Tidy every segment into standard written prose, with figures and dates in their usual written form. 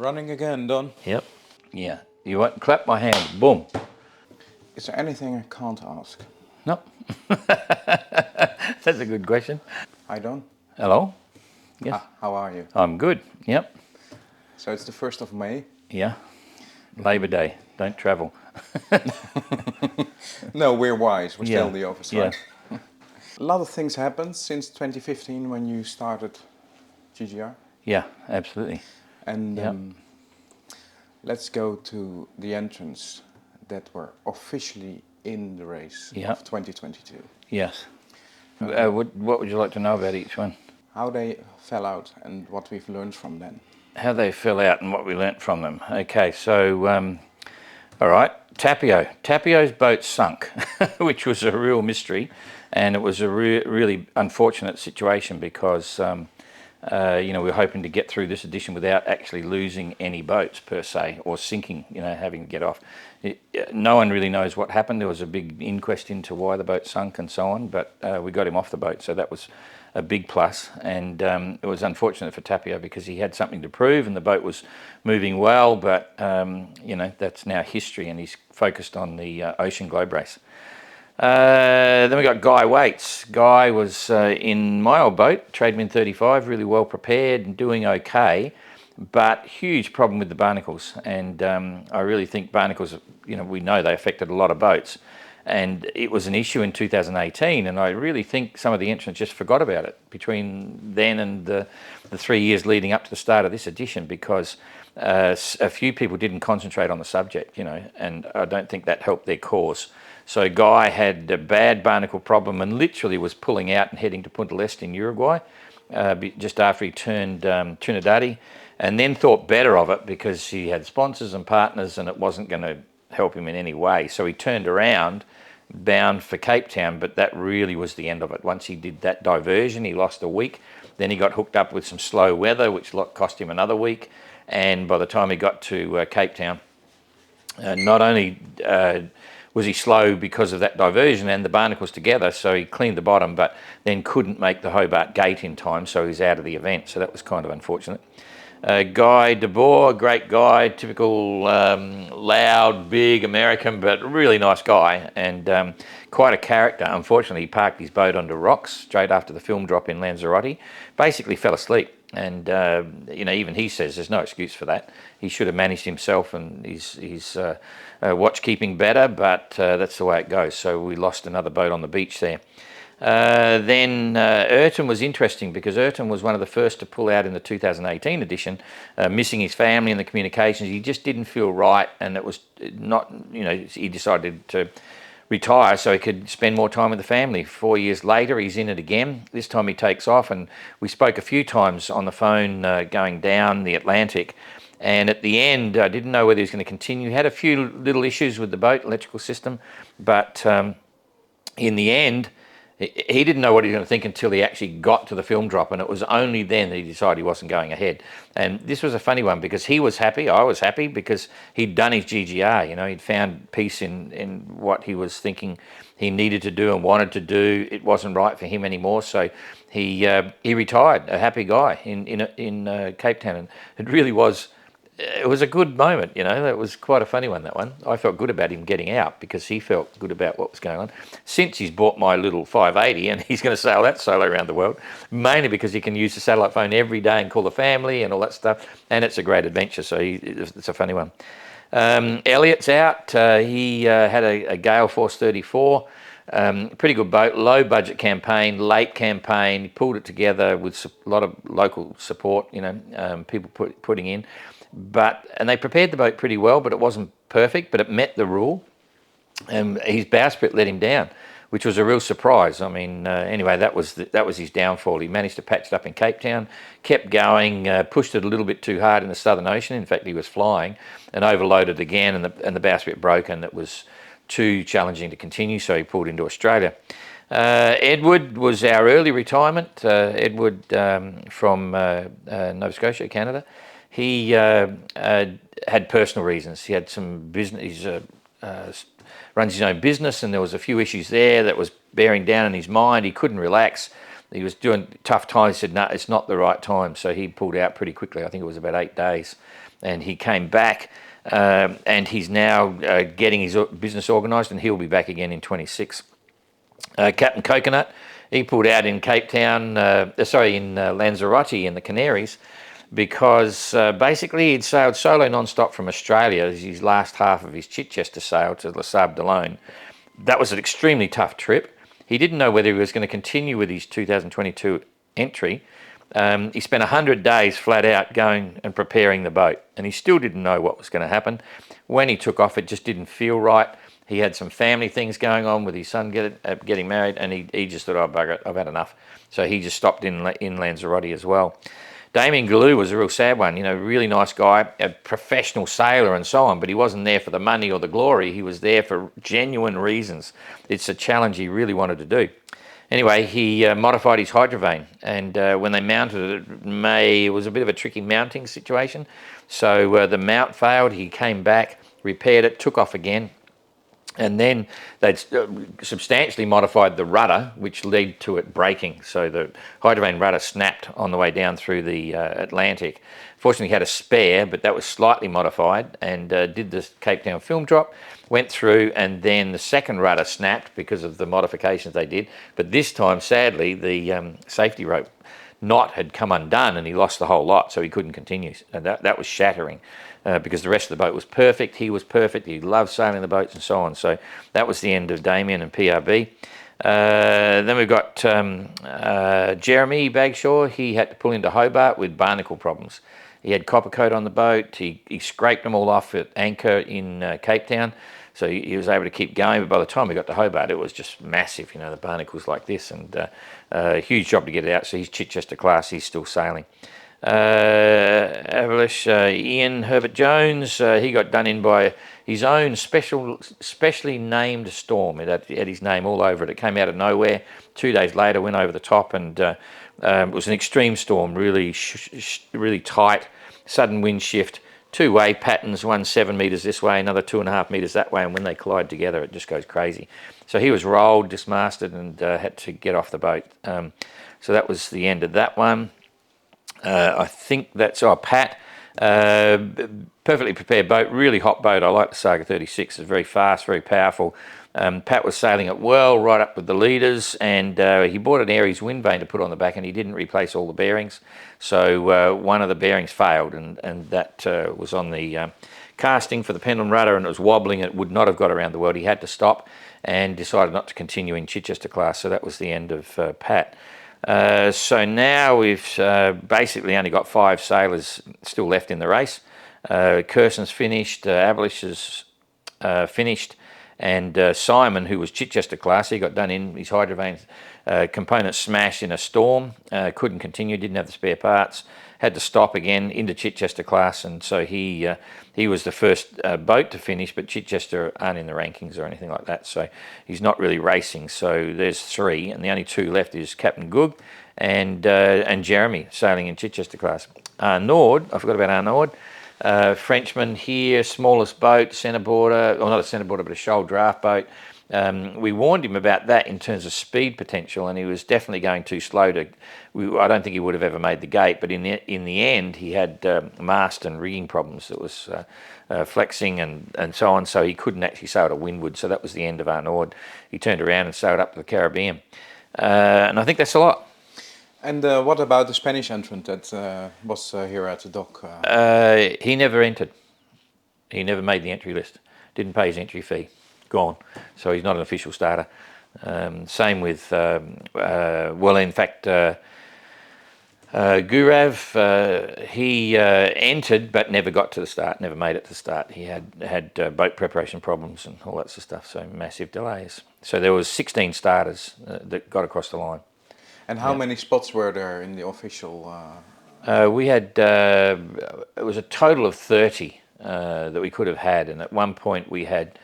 Running again, Don. Yep. Yeah. You want clap my hand. Boom. Is there anything I can't ask? No. That's a good question. Hi, Don. Hello. Yes. How are you? I'm good. Yep. So it's the 1st of May. Yeah. Labor Day. Don't travel. No, we're wise. We're Yeah. still the oversight. Yeah. A lot of things happened since 2015 when you started GGR. Yeah. Absolutely. And Yep. let's go to the entrants that were officially in the race Yep. of 2022. Yes. What would you like to know about each one? How they fell out and what we've learned from them. How they fell out and what we learnt from them. Okay, so, all right, Tapio. Tapio's boat sunk, which was a real mystery, and it was a really unfortunate situation because, we were hoping to get through this edition without actually losing any boats per se, or sinking, having to get off. No one really knows what happened. There was a big inquest into why the boat sunk and so on, but we got him off the boat, so that was a big plus. And it was unfortunate for Tapio because he had something to prove and the boat was moving well, but that's now history, and he's focused on the Ocean Globe race. Then we got Guy Waits. Guy was in my old boat, Trademan 35, really well prepared and doing okay, but huge problem with the barnacles. And I really think barnacles, we know they affected a lot of boats. And it was an issue in 2018, and I really think some of the entrants just forgot about it between then and the 3 years leading up to the start of this edition, because a few people didn't concentrate on the subject, and I don't think that helped their cause. So Guy had a bad barnacle problem and literally was pulling out and heading to Punta del Este in Uruguay just after he turned Trinidadi, and then thought better of it because he had sponsors and partners and it wasn't going to help him in any way. So he turned around, bound for Cape Town, but that really was the end of it. Once he did that diversion, he lost a week. Then he got hooked up with some slow weather, which cost him another week. And by the time he got to Cape Town, not only was he slow because of that diversion and the barnacles together, so he cleaned the bottom, but then couldn't make the Hobart Gate in time, so he's out of the event. So that was kind of unfortunate. Guy DeBoer, great guy, typical loud, big American, but really nice guy, and quite a character. Unfortunately, he parked his boat onto rocks straight after the film drop in Lanzarote, basically fell asleep. And, even he says there's no excuse for that. He should have managed himself and his watch keeping better, but that's the way it goes. So we lost another boat on the beach there. Then Ayrton was interesting because Ayrton was one of the first to pull out in the 2018 edition, missing his family and the communications. He just didn't feel right, and it was not, he decided to retire so he could spend more time with the family. 4 years later, he's in it again. This time he takes off, and we spoke a few times on the phone going down the Atlantic. And at the end, I didn't know whether he was going to continue. He had a few little issues with the boat electrical system, but in the end, he didn't know what he was going to think until he actually got to the film drop, and it was only then that he decided he wasn't going ahead. And this was a funny one because he was happy, I was happy, because he'd done his GGR, he'd found peace in what he was thinking he needed to do and wanted to do. It wasn't right for him anymore, so he retired, a happy guy in Cape Town, and it really was. It was a good moment, That was quite a funny one, that one. I felt good about him getting out because he felt good about what was going on. Since he's bought my little 580 and he's going to sail that solo around the world, mainly because he can use the satellite phone every day and call the family and all that stuff. And it's a great adventure, so it's a funny one. Elliot's out. He had a Gale Force 34. Pretty good boat, low budget campaign, late campaign. He pulled it together with a lot of local support, people putting in. And they prepared the boat pretty well, but it wasn't perfect, but it met the rule. And his bowsprit let him down, which was a real surprise. I mean, anyway, that was his downfall. He managed to patch it up in Cape Town, kept going, pushed it a little bit too hard in the Southern Ocean. In fact, he was flying and overloaded again, and the bowsprit broke, and it was too challenging to continue, so he pulled into Australia. Edward was our early retirement. Edward from Nova Scotia, Canada. He had personal reasons. He had some business. He runs his own business, and there was a few issues there that was bearing down in his mind. He couldn't relax. He was doing tough times. He said, no, it's not the right time. So he pulled out pretty quickly. I think it was about 8 days. And he came back, and he's now getting his business organised, and he'll be back again in 26. Captain Coconut, he pulled out in Cape Town, in Lanzarote in the Canaries, because basically he'd sailed solo non-stop from Australia as his last half of his Chichester sail to La Sable d'Olonne. That was an extremely tough trip. He didn't know whether he was going to continue with his 2022 entry. He spent 100 days flat out going and preparing the boat, and he still didn't know what was going to happen. When he took off, it just didn't feel right. He had some family things going on with his son getting married, and he just thought, oh, bugger it, I've had enough. So he just stopped in Lanzarote as well. Damien Galoo was a real sad one, really nice guy, a professional sailor and so on, but he wasn't there for the money or the glory. He was there for genuine reasons. It's a challenge he really wanted to do. Anyway, he modified his hydrovane, and when they mounted it, it was a bit of a tricky mounting situation. So the mount failed, he came back, repaired it, took off again, and then they'd substantially modified the rudder, which led to it breaking. So the hydrovane rudder snapped on the way down through the Atlantic. Fortunately, he had a spare, but that was slightly modified, and did the Cape Town film drop, went through, and then the second rudder snapped because of the modifications they did. But this time, sadly, the safety rope knot had come undone, and he lost the whole lot, so he couldn't continue. And that was shattering. Because the rest of the boat was perfect, he was perfect, he loved sailing the boats and so on. So that was the end of Damien and PRB. Then we've got Jeremy Bagshaw. He had to pull into Hobart with barnacle problems. He had copper coat on the boat, he scraped them all off at anchor in Cape Town, so he was able to keep going, but by the time we got to Hobart, it was just massive, the barnacles like this, and a huge job to get it out. So he's Chichester class, he's still sailing. Ian Herbert Jones, he got done in by his own specially named storm. It had his name all over it. It came out of nowhere. 2 days later, went over the top, and it was an extreme storm, really tight, sudden wind shift, two-way patterns, one 7 metres this way, another 2.5 metres that way, and when they collide together, it just goes crazy. So he was rolled, dismasted, and had to get off the boat. So that was the end of that one. I think that's Pat. Perfectly prepared boat, really hot boat. I like the Saga 36. It's very fast, very powerful. Pat was sailing it well, right up with the leaders, and he bought an Aries wind vane to put on the back, and he didn't replace all the bearings. So one of the bearings failed, and that was on the casting for the pendulum rudder, and it was wobbling. It would not have got around the world. He had to stop and decided not to continue in Chichester class. So that was the end of Pat. So now we've basically only got 5 sailors still left in the race. Kerson's finished, Ablish is finished, and Simon, who was Chichester class, he got done in. His hydrovane component smashed in a storm, couldn't continue, didn't have the spare parts, had to stop again into Chichester class, and so he was the first boat to finish, but Chichester aren't in the rankings or anything like that, so he's not really racing. So there's 3, and the only 2 left is Captain Goog and Jeremy sailing in Chichester class. Arnaud, I forgot about Arnaud, Frenchman here, smallest boat, centreboarder, or not a centreboarder, but a shoal draft boat. We warned him about that in terms of speed potential, and he was definitely going too slow I don't think he would have ever made the gate, but in the end he had mast and rigging problems that was flexing and so on, so he couldn't actually sail to windward. So that was the end of Arnaud. He turned around and sailed up to the Caribbean, and I think that's a lot. And what about the Spanish entrant that was here at the dock? He never entered. He never made the entry list. Didn't pay his entry fee. Gone. So he's not an official starter. Same with, in fact, Gurav, he entered but never got to the start, never made it to the start. He had boat preparation problems and all that sort of stuff, so massive delays. So there was 16 starters that got across the line. And how many spots were there in the official? We had, it was a total of 30 that we could have had, and at one point we had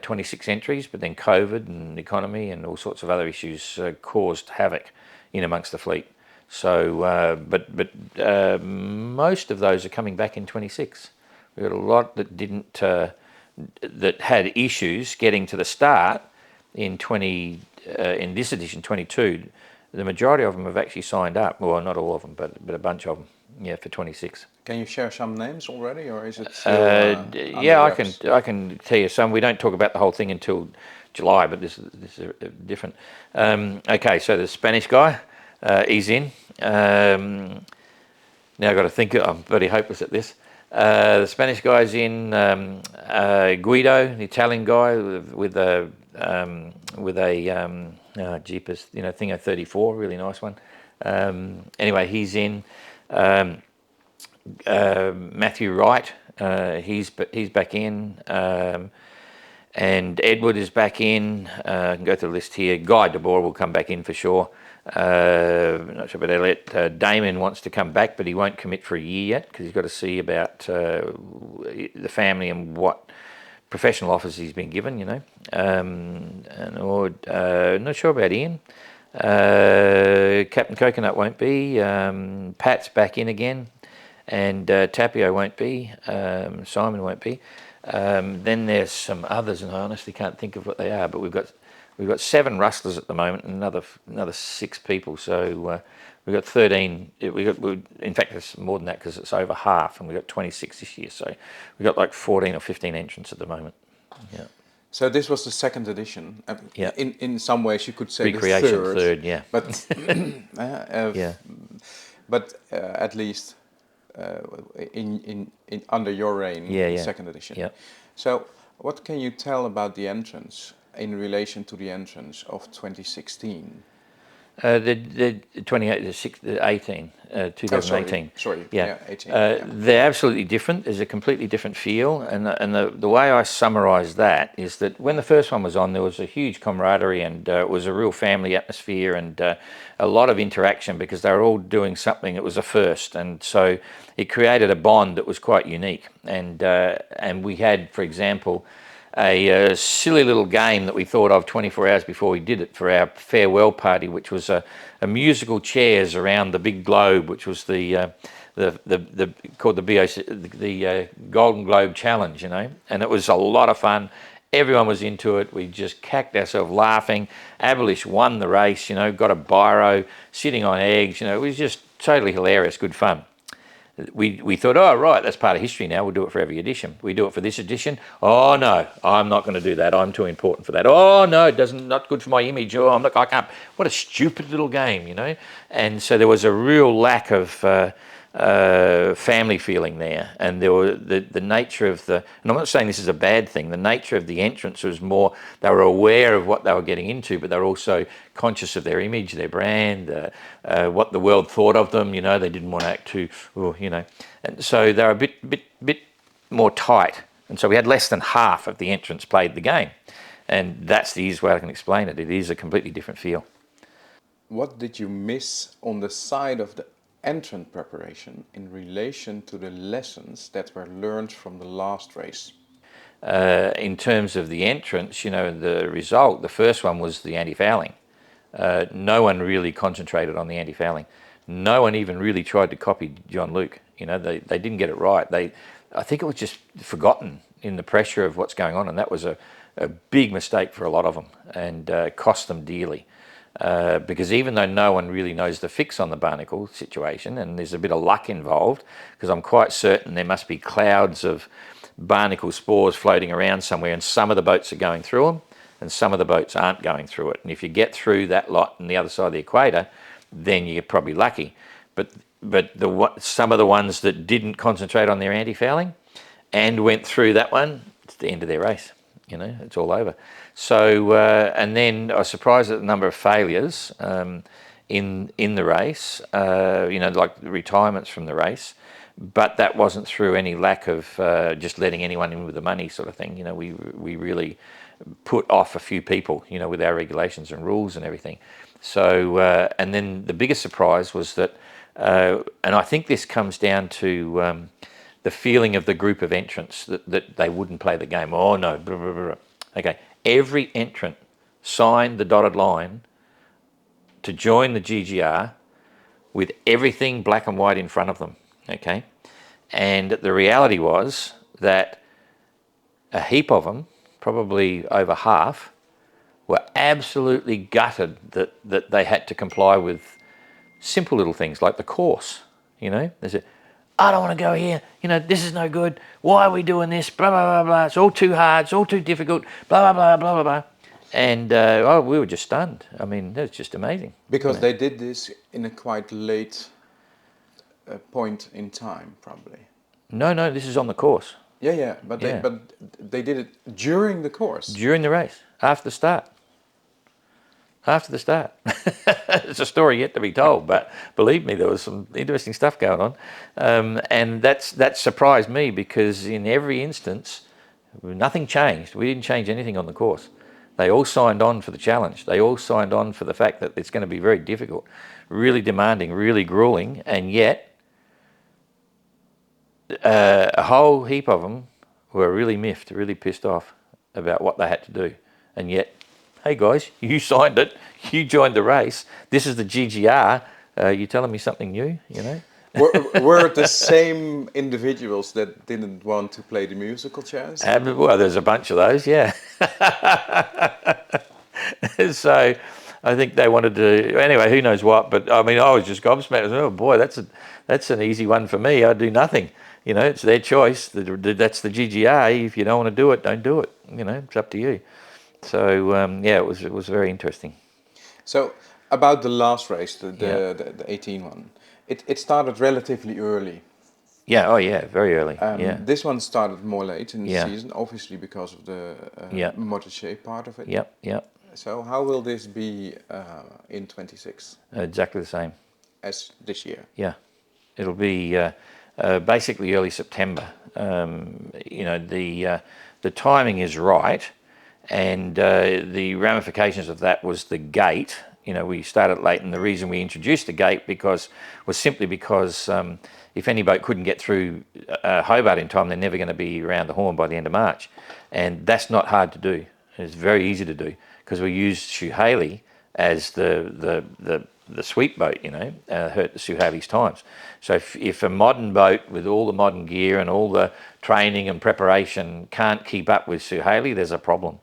26 entries, but then COVID and economy and all sorts of other issues caused havoc in amongst the fleet. So, but most of those are coming back in 26. We got a lot that didn't, that had issues getting to the start in in this edition 22. the majority of them have actually signed up. Well, not all of them, but a bunch of them. Yeah, for 26. Can you share some names already, or is it still Yeah, under wraps? I can tell you some. We don't talk about the whole thing until July, but this is different. Okay, so the Spanish guy, he's in. Now I've got to think. I'm very hopeless at this. The Spanish guy's in. Guido, the Italian guy with a Jeepers, Thingo 34, really nice one. Anyway, he's in. Matthew Wright, he's back in. And Edward is back in. I can go through the list here. Guy DeBoer will come back in for sure. Not sure about Elliot. Damon wants to come back, but he won't commit for a year yet because he's got to see about the family and what professional offers he's been given, not sure about Ian. Captain Coconut won't be. Pat's back in again, and Tapio won't be. Simon won't be. Then there's some others, and I honestly can't think of what they are. But we've got 7 rustlers at the moment, and another 6 people. So we've got 13. In fact, it's more than that because it's over half, and we've got 26 this year. So we've got like 14 or 15 entrants at the moment. Yeah. So this was the second edition. Yeah. In some ways, you could say Recreation the third. Yeah. But Yeah. But at least in under your reign, Yeah. second edition. Yeah. So what can you tell about the entrance in relation to the entrance of 2016? The 28, the 18, 2018. Sorry. Yeah. 18. They're absolutely different. There's a completely different feel, and the way I summarise that is that when the first one was on, there was a huge camaraderie, and it was a real family atmosphere, and a lot of interaction because they were all doing something that was a first, and so it created a bond that was quite unique. And we had, for example, a silly little game that we thought of 24 hours before we did it for our farewell party, which was a musical chairs around the big globe, which was the called the BOC, the Golden Globe Challenge, and it was a lot of fun. Everyone was into it. We just cacked ourselves laughing. Abolish won the race, got a biro, sitting on eggs, it was just totally hilarious, good fun. We thought, oh, right, that's part of history now. We'll do it for every edition. We do it for this edition. Oh, no, I'm not going to do that. I'm too important for that. Oh, no, it doesn't, not good for my image. Oh, I can't. What a stupid little game, And so there was a real lack of family feeling there. And there were the nature of and I'm not saying this is a bad thing, the nature of the entrance was more, they were aware of what they were getting into, but they were also conscious of their image, their brand, what the world thought of them, they didn't want to act too, And so they were a bit more tight. And so we had less than half of the entrants played the game. And that's the easiest way I can explain it. It is a completely different feel. What did you miss on the side of the entrant preparation in relation to the lessons that were learned from the last race? In terms of the entrance, the result, the first one was the anti-fouling. No one really concentrated on the anti-fouling. No one even really tried to copy John Luke. They didn't get it right. I think it was just forgotten in the pressure of what's going on, and that was a big mistake for a lot of them, and cost them dearly. Because even though no one really knows the fix on the barnacle situation, and there's a bit of luck involved, because I'm quite certain there must be clouds of barnacle spores floating around somewhere, and some of the boats are going through them, and some of the boats aren't going through it. And if you get through that lot on the other side of the equator, then you're probably lucky. But some of the ones that didn't concentrate on their anti-fouling and went through that one, it's the end of their race. It's all over. So, and then I was surprised at the number of failures in the race, like the retirements from the race, but that wasn't through any lack of just letting anyone in with the money sort of thing. We really put off a few people, with our regulations and rules and everything. So, and then the biggest surprise was that, and I think this comes down to the feeling of the group of entrants that they wouldn't play the game. Oh no, blah, blah, blah. Okay. Every entrant signed the dotted line to join the GGR with everything black and white in front of them. Okay. And the reality was that a heap of them, probably over half, were absolutely gutted that they had to comply with simple little things like the course. They said, I don't want to go here. This is no good. Why are we doing this? Blah, blah, blah, blah. It's all too hard. It's all too difficult. Blah, blah, blah, blah, blah, blah. And we were just stunned. I mean, that's just amazing. Because they did this in a quite late point in time, probably. No, this is on the course. Yeah, but they did it during the course. During the race, after the start. It's a story yet to be told, but believe me, there was some interesting stuff going on, and that surprised me, because in every instance, nothing changed. We didn't change anything on the course. They all signed on for the challenge. They all signed on for the fact that it's going to be very difficult, really demanding, really grueling, and yet a whole heap of them were really miffed, really pissed off about what they had to do, and yet, hey guys, you signed it, you joined the race, this is the GGR, you're telling me something new, Were it the same individuals that didn't want to play the musical chairs? Well, there's a bunch of those, yeah. So I think they wanted to, anyway, who knows what, but I mean, I was just gobsmacked. Oh boy, that's an easy one for me. I'd do nothing. It's their choice. That's the GGR. If you don't want to do it, don't do it. It's up to you. So yeah, it was very interesting. So about the last race, the 18 one, it started relatively early. Yeah, oh yeah, very early. Yeah. This one started more late in the season, obviously because of the MotoGP part of it. Yep. So how will this be in 26? Exactly the same as this year. Yeah, it'll be basically early September. The timing is right. And the ramifications of that was the gate. We started late, and the reason we introduced the gate was simply because if any boat couldn't get through Hobart in time, they're never going to be around the Horn by the end of March. And that's not hard to do. It's very easy to do, because we used Suhaili as the sweep boat, hurt Suhaili's times. So if a modern boat with all the modern gear and all the training and preparation can't keep up with Suhaili, there's a problem,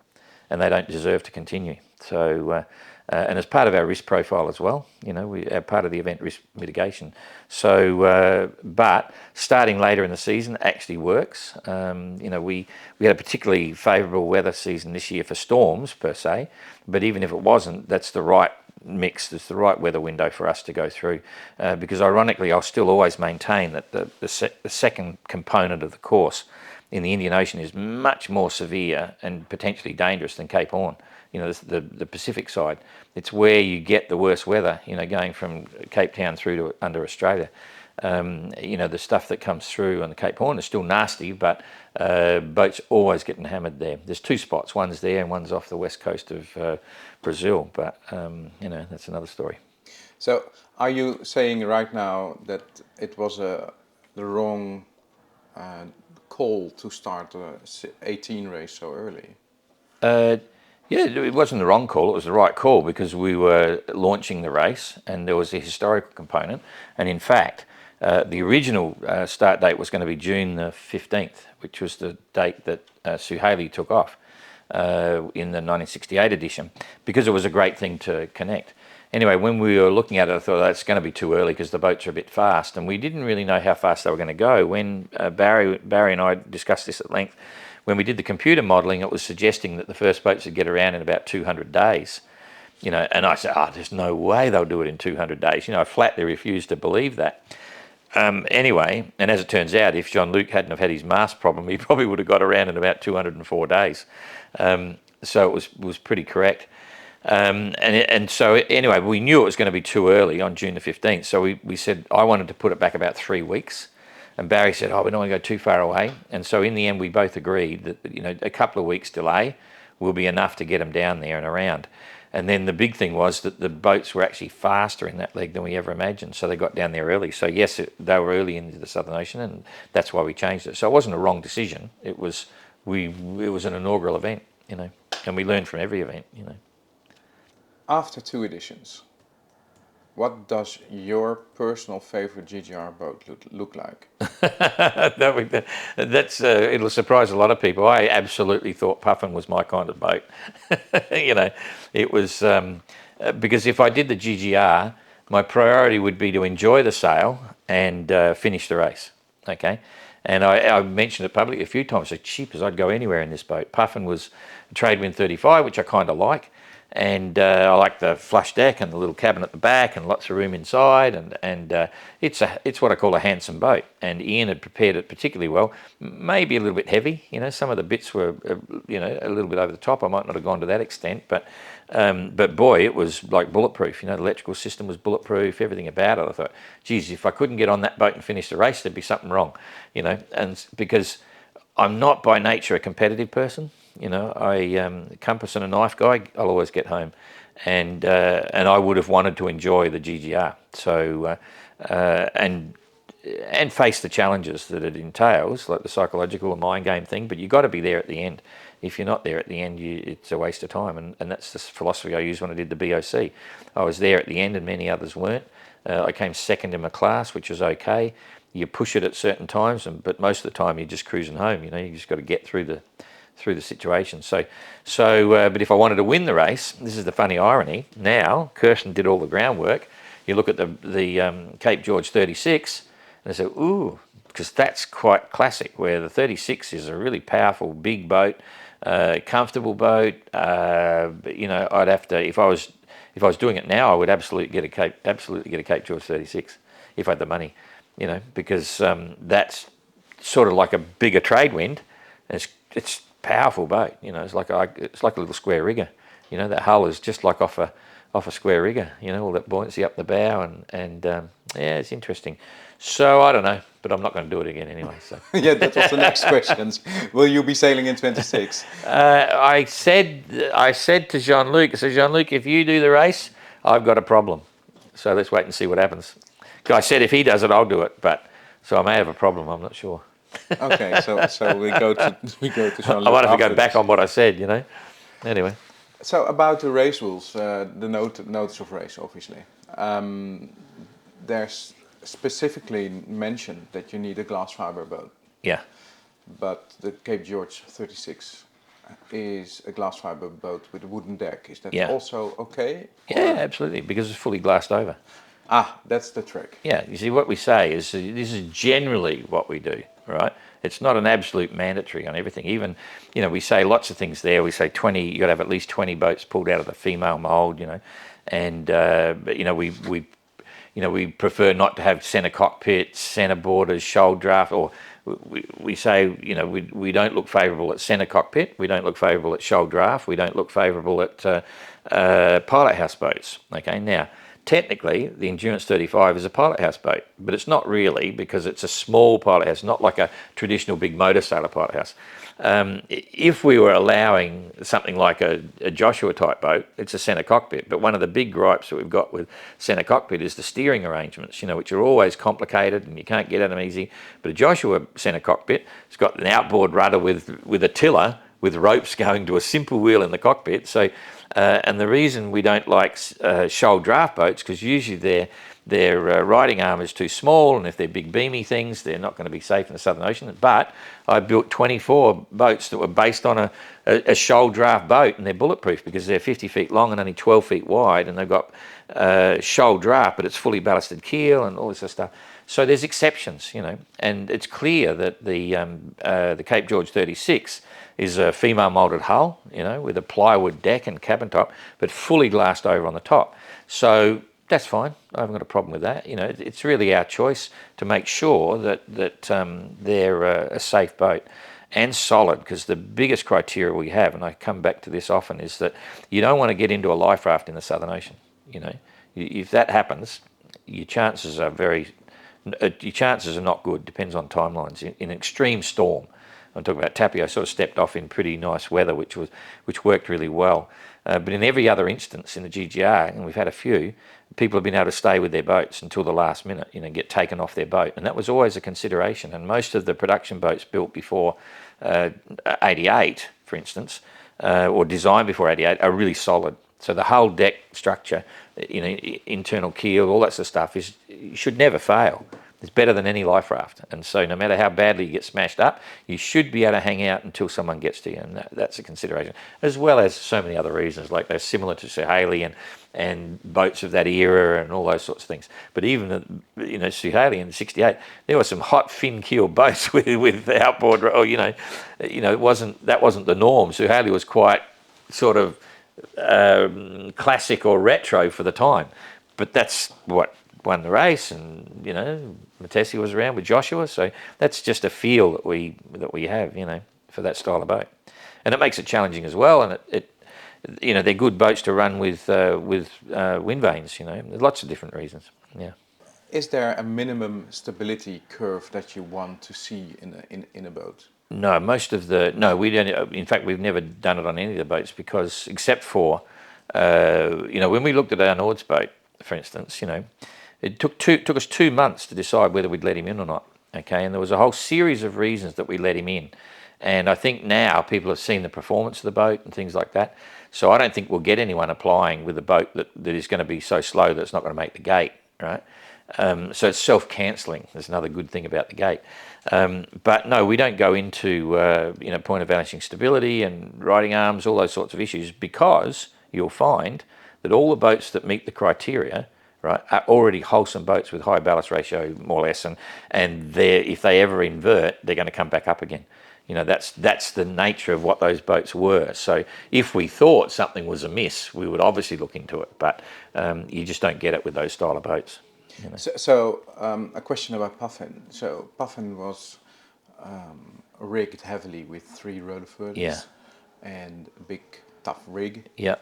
and they don't deserve to continue. So, and as part of our risk profile as well, we are part of the event risk mitigation. So, but starting later in the season actually works. We had a particularly favourable weather season this year for storms per se, but even if it wasn't, that's the right mix. It's the right weather window for us to go through, because ironically, I'll still always maintain that the second component of the course in the Indian Ocean is much more severe and potentially dangerous than Cape Horn. The Pacific side. It's where you get the worst weather, going from Cape Town through to under Australia. The stuff that comes through on the Cape Horn is still nasty, but boats always getting hammered there. There's two spots, one's there and one's off the west coast of Brazil, but that's another story. So are you saying right now that it was the wrong call to start the 18 race so early? Yeah, it wasn't the wrong call, it was the right call, because we were launching the race and there was a historical component. And in fact, the original start date was going to be June the 15th, which was the date that Suhaili took off in the 1968 edition, because it was a great thing to connect. Anyway, when we were looking at it, I thought that's going to be too early because the boats are a bit fast, and we didn't really know how fast they were going to go. When Barry and I discussed this at length, when we did the computer modelling, it was suggesting that the first boats would get around in about 200 days. And I said, there's no way they'll do it in 200 days. I flatly refused to believe that. Anyway, and as it turns out, if Jean-Luc hadn't have had his mast problem, he probably would have got around in about 204 days. So it was pretty correct. And so anyway, we knew it was going to be too early on June the 15th. So we said, I wanted to put it back about 3 weeks. And Barry said, we don't want to go too far away. And so in the end, we both agreed that, a couple of weeks delay will be enough to get them down there and around. And then the big thing was that the boats were actually faster in that leg than we ever imagined. So they got down there early. So yes, they were early into the Southern Ocean, and that's why we changed it. So it wasn't a wrong decision. It was an inaugural event, and we learned from every event, After 2 editions, what does your personal favorite GGR boat look like? It'll surprise a lot of people. I absolutely thought Puffin was my kind of boat. You know, it was because if I did the GGR, my priority would be to enjoy the sail and finish the race. Okay, and I mentioned it publicly a few times. So cheap as I'd go anywhere in this boat. Puffin was a trade wind 35, which I kind of like. And I like the flush deck and the little cabin at the back and lots of room inside, and it's what I call a handsome boat. And Ian had prepared it particularly well. Maybe a little bit heavy, you know. Some of the bits were, you know, a little bit over the top. I might not have gone to that extent, but boy, it was like bulletproof. You know, the electrical system was bulletproof. Everything about it. I thought, geez, if I couldn't get on that boat and finish the race, there'd be something wrong, you know. And because I'm not by nature a competitive person. You know, compass and a knife guy, I'll always get home, and I would have wanted to enjoy the GGR. So and face the challenges that it entails, like the psychological and mind game thing. But you've got to be there at the end. If you're not there at the end, it's a waste of time. And that's the philosophy I used when I did the BOC. I was there at the end, and many others weren't. I came second in my class, which was okay. You push it at certain times, but most of the time you're just cruising home. You know, you just got to get through the situation. But if I wanted to win the race, this is the funny irony. Now, Kirsten did all the groundwork. You look at the Cape George 36, and I say, ooh, because that's quite classic, where the 36 is a really powerful, big boat, comfortable boat. You know, I'd have to, if I was doing it now, I would absolutely get a Cape George 36 if I had the money. You know, because that's sort of like a bigger trade wind. It's powerful boat, you know. It's like a little square rigger, you know. That hull is just like off a square rigger, you know. All that buoyancy up the bow, and yeah, it's interesting. So I don't know, but I'm not going to do it again anyway. So Yeah, that was the next question. Will you be sailing in 26? I said to Jean-Luc, I said, Jean-Luc, if you do the race, I've got a problem. So let's wait and see what happens. I said if he does it, I'll do it, but so I may have a problem. I'm not sure. Okay, so we go to Jean-Luc. I might have to go back on what I said, you know. Anyway. So about the race rules, the notice of race, obviously. There's specifically mentioned that you need a glass fiber boat. Yeah. But the Cape George 36 is a glass fiber boat with a wooden deck. Is that also okay? Yeah, absolutely, because it's fully glassed over. Ah, that's the trick. Yeah, you see, what we say is this is generally what we do, right? It's not an absolute mandatory on everything. Even, you know, we say lots of things there. We say 20, you got to have at least 20 boats pulled out of the female mould, you know, and but you know we prefer not to have centre cockpits, centre borders, shoal draft, or we say, you know, we don't look favourable at centre cockpit, we don't look favourable at shoal draft, we don't look favourable at pilot house boats. Okay, now. Technically, the Endurance 35 is a pilot house boat, but it's not really, because it's a small pilot house, not like a traditional big motor sailor pilot house. If we were allowing something like a Joshua type boat, it's a centre cockpit. But one of the big gripes that we've got with centre cockpit is the steering arrangements, you know, which are always complicated and you can't get at them easy. But a Joshua centre cockpit, it's got an outboard rudder with a tiller with ropes going to a simple wheel in the cockpit. So. And the reason we don't like shoal draft boats, because usually their riding arm is too small, and if they're big beamy things, they're not going to be safe in the Southern Ocean. But I built 24 boats that were based on a shoal draft boat, and they're bulletproof because they're 50 feet long and only 12 feet wide, and they've got shoal draft, but it's fully ballasted keel and all this sort of stuff. So there's exceptions, you know, and it's clear that the Cape George 36 is a female moulded hull, you know, with a plywood deck and cabin top, but fully glassed over on the top. So that's fine. I haven't got a problem with that. You know, it's really our choice to make sure that they're a safe boat and solid, because the biggest criteria we have, and I come back to this often, is that you don't want to get into a life raft in the Southern Ocean. You know, if that happens, your chances are not good. Depends on timelines. In an extreme storm, I'm talking about Tapio sort of stepped off in pretty nice weather, which worked really well. But in every other instance in the GGR, and we've had a few, people have been able to stay with their boats until the last minute, you know, get taken off their boat. And that was always a consideration. And most of the production boats built before 88, for instance, or designed before 88, are really solid. So the whole deck structure, internal keel, all that sort of stuff should never fail. It's better than any life raft. And so no matter how badly you get smashed up, you should be able to hang out until someone gets to you, and that's a consideration, as well as so many other reasons, like they're similar to Suhaili and boats of that era and all those sorts of things. But even, Suhaili in '68, there were some hot fin keel boats with outboard, that wasn't the norm. Suhaili was quite sort of classic or retro for the time, but that's what won the race, and Matesi was around with Joshua, so that's just a feel that we have, for that style of boat, and it makes it challenging as well. And they're good boats to run with wind vanes. There's lots of different reasons. Yeah. Is there a minimum stability curve that you want to see in a boat? No, we don't. In fact, we've never done it on any of the boats, because except for, when we looked at our Nord's boat, for instance, it took us 2 months to decide whether we'd let him in or not. Okay, and there was a whole series of reasons that we let him in, and I think now people have seen the performance of the boat and things like that. So I don't think we'll get anyone applying with a boat that is going to be so slow that it's not going to make the gate, right? So it's self-cancelling. There's another good thing about the gate. But no, we don't go into point of vanishing stability and riding arms, all those sorts of issues, because you'll find that all the boats that meet the criteria, right, are already wholesome boats with high ballast ratio, more or less, and if they ever invert, they're going to come back up again. That's the nature of what those boats were. So if we thought something was amiss, we would obviously look into it, but you just don't get it with those style of boats. So a question about Puffin. So Puffin was rigged heavily with 3 roller furlers, Yeah. and a big tough rig. Yeah.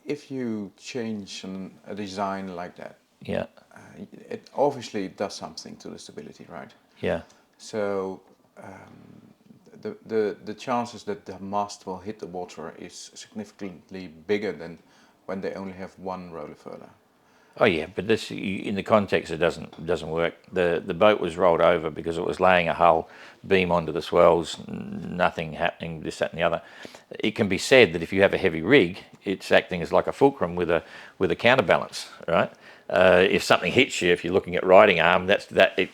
If you change a design like that, Yeah. It obviously does something to the stability, right? Yeah. So the chances that the mast will hit the water is significantly bigger than when they only have 1 roller furler. Oh yeah, but this, in the context, it doesn't work. The boat was rolled over because it was laying a hull beam onto the swells, nothing happening, this, that, and the other. It can be said that if you have a heavy rig, it's acting as like a fulcrum with a counterbalance, right? If something hits you, if you're looking at riding arm,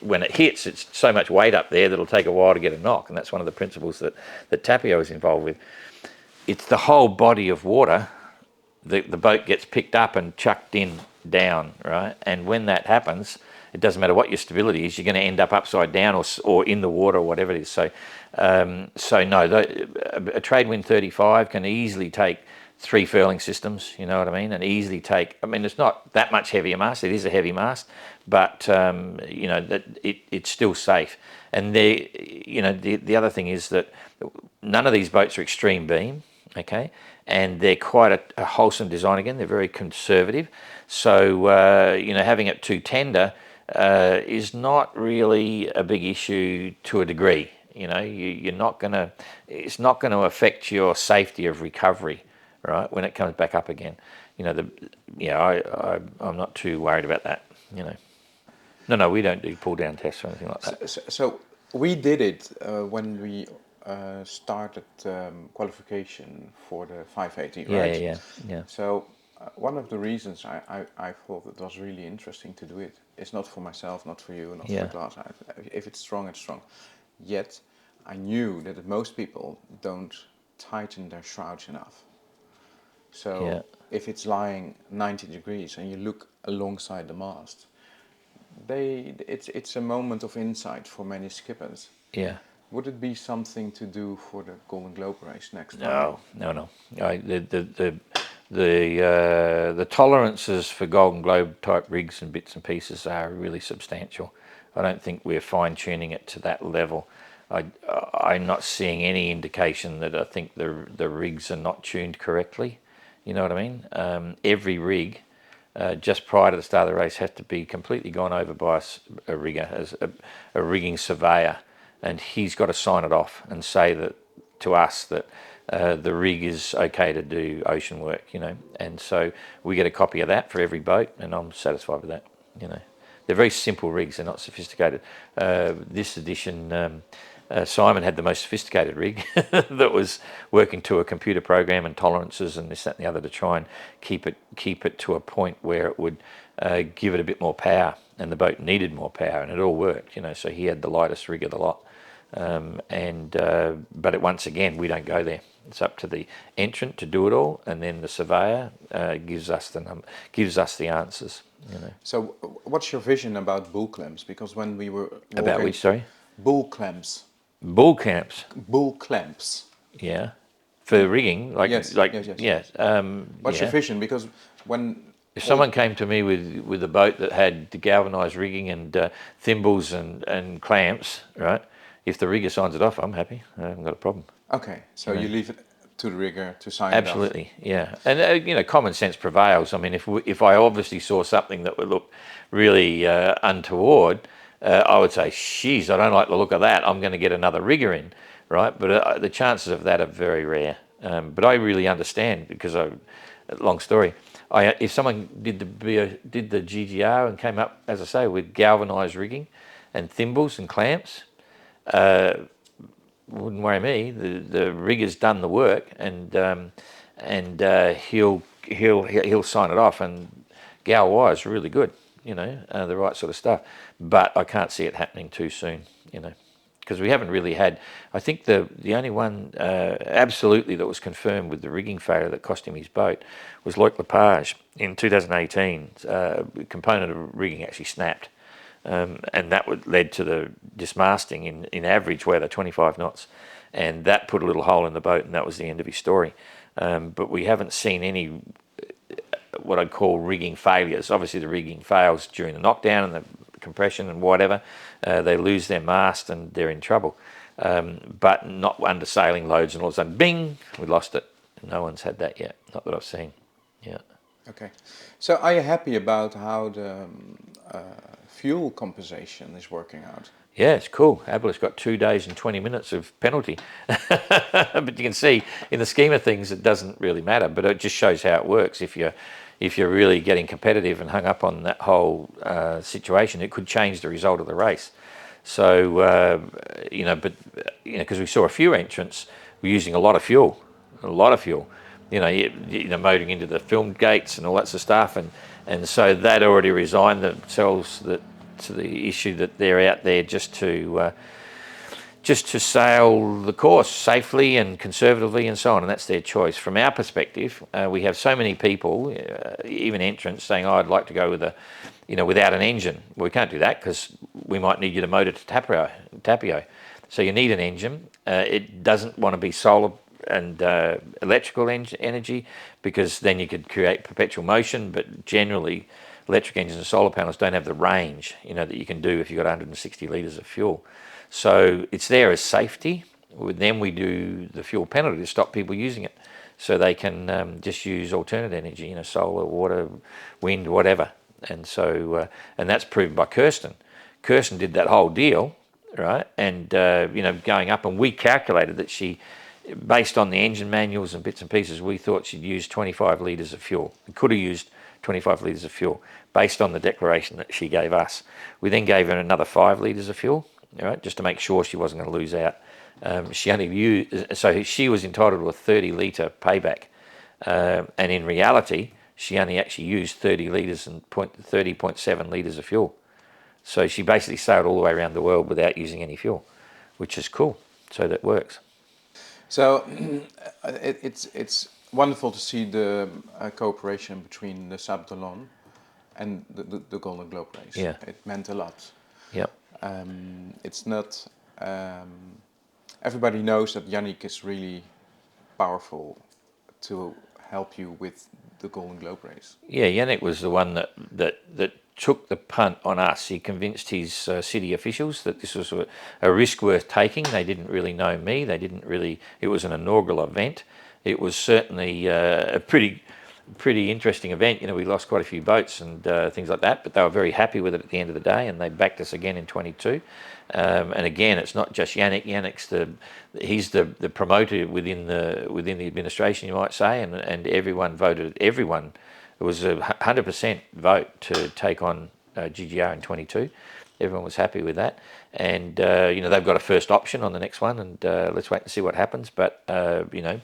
when it hits, it's so much weight up there that it'll take a while to get a knock, and that's one of the principles that Tapio is involved with. It's the whole body of water. The boat gets picked up and chucked down, right? And when that happens, it doesn't matter what your stability is, you're going to end up upside down or in the water or whatever it is. So no, a trade wind 35 can easily take 3 furling systems, you know what I mean, and easily take. I mean, it's not that much heavier mast. It is a heavy mast, but that it's still safe. And the other thing is that none of these boats are extreme beam, okay, and they're quite a wholesome design. Again, they're very conservative. So having it too tender is not really a big issue to a degree. You're not gonna. It's not going to affect your safety of recovery, right, when it comes back up again. I'm not too worried about that. No, we don't do pull down tests or anything like that. So we did it when we started qualification for the 580, right? Yeah. So one of the reasons I thought it was really interesting to do it is not for myself, not for you, not for the class. If it's strong, it's strong. Yet I knew that most people don't tighten their shrouds enough. So if it's lying 90 degrees and you look alongside the mast, it's a moment of insight for many skippers. Yeah. Would it be something to do for the Golden Globe race next time? No. The tolerances for Golden Globe type rigs and bits and pieces are really substantial. I don't think we're fine tuning it to that level. I'm not seeing any indication that I think the rigs are not tuned correctly. You know what I mean? Every rig, just prior to the start of the race, has to be completely gone over by a rigger, as a rigging surveyor, and he's got to sign it off and say that to us that the rig is okay to do ocean work. And so we get a copy of that for every boat, and I'm satisfied with that. They're very simple rigs; they're not sophisticated. This edition, Simon had the most sophisticated rig that was working to a computer program and tolerances and this, that, and the other to try and keep it to a point where it would give it a bit more power, and the boat needed more power, and it all worked, you know. So he had the lightest rig of the lot, but once again, we don't go there. It's up to the entrant to do it all, and then the surveyor gives us the answers. You know. So, what's your vision about bull clamps? Because when we were About which, sorry? Bull clamps. Bull clamps. Bull clamps. Yeah, for rigging, like Yes. What's your vision? Because if someone came to me with a boat that had the galvanised rigging and thimbles and clamps, right? If the rigger signs it off, I'm happy. I haven't got a problem. Okay, so you leave it to the rigger to sign Absolutely, it off. yeah. And you know, common sense prevails. I mean, if I obviously saw something that would look really untoward, I would say, "Geez, I don't like the look of that. I'm going to get another rigger in," right? But the chances of that are very rare. But I really understand, because long story. If someone did the GGR and came up, as I say, with galvanised rigging and thimbles and clamps, wouldn't worry me. The rigger's done the work, and he'll sign it off. And gal wise, really good, you know, the right sort of stuff. But I can't see it happening too soon, you know, because we haven't really had. I think the only one absolutely that was confirmed with the rigging failure that cost him his boat was Loic Lepage in 2018. A component of rigging actually snapped. And that led to the dismasting in average weather, 25 knots. And that put a little hole in the boat, and that was the end of his story. But we haven't seen any what I'd call rigging failures. Obviously, the rigging fails during the knockdown and the compression and whatever. They lose their mast and they're in trouble. But not under sailing loads, and all of a sudden, bing, we lost it. No one's had that yet, not that I've seen. Yeah. Okay. So are you happy about how the fuel compensation is working out? Yeah, it's cool. Aberyst's got 2 days and 20 minutes of penalty. But you can see, in the scheme of things, it doesn't really matter. But it just shows how it works. If you're really getting competitive and hung up on that whole situation, it could change the result of the race. So, because we saw a few entrants were using a lot of fuel. You know, motoring into the film gates and all that sort of stuff, and so that already resigned themselves to the issue that they're out there just to sail the course safely and conservatively and so on, and that's their choice. From our perspective, we have so many people, even entrants, saying, "Oh, I'd like to go without an engine." Well, we can't do that because we might need you to motor to Tapio. So you need an engine. It doesn't want to be solar and electrical energy, because then you could create perpetual motion, but generally electric engines and solar panels don't have the range, you know, that you can do if you've got 160 litres of fuel. So it's there as safety. Then we do the fuel penalty to stop people using it, so they can just use alternate energy, you know, solar, water, wind, whatever. And so and that's proven by Kirsten. Kirsten did that whole deal, right? And going up, and we calculated that she, based on the engine manuals and bits and pieces, we thought she'd use 25 litres of fuel. We could have used 25 litres of fuel based on the declaration that she gave us. We then gave her another 5 litres of fuel, right, just to make sure she wasn't going to lose out. So she was entitled to a 30 litre payback, and in reality, she only actually used 30 litres and 30.7 litres of fuel. So she basically sailed all the way around the world without using any fuel, which is cool. So that works. So it's wonderful to see the cooperation between the Sable d'Olonne and the Golden Globe race. Yeah. It meant a lot. Yep. It's not. Everybody knows that Yannick is really powerful to help you with the Golden Globe race. Yeah, Yannick was the one that took the punt on us. He convinced his city officials that this was a risk worth taking. They didn't really know me. It was an inaugural event. It was certainly a pretty interesting event. You know, we lost quite a few boats and things like that, but they were very happy with it at the end of the day, and they backed us again in 22. And again, it's not just Yannick. Yannick's he's the promoter within the administration, you might say, and everyone voted. It was a 100% vote to take on GGR in 22, Everyone was happy with that, and you know, they've got a first option on the next one, and let's wait and see what happens. But you know,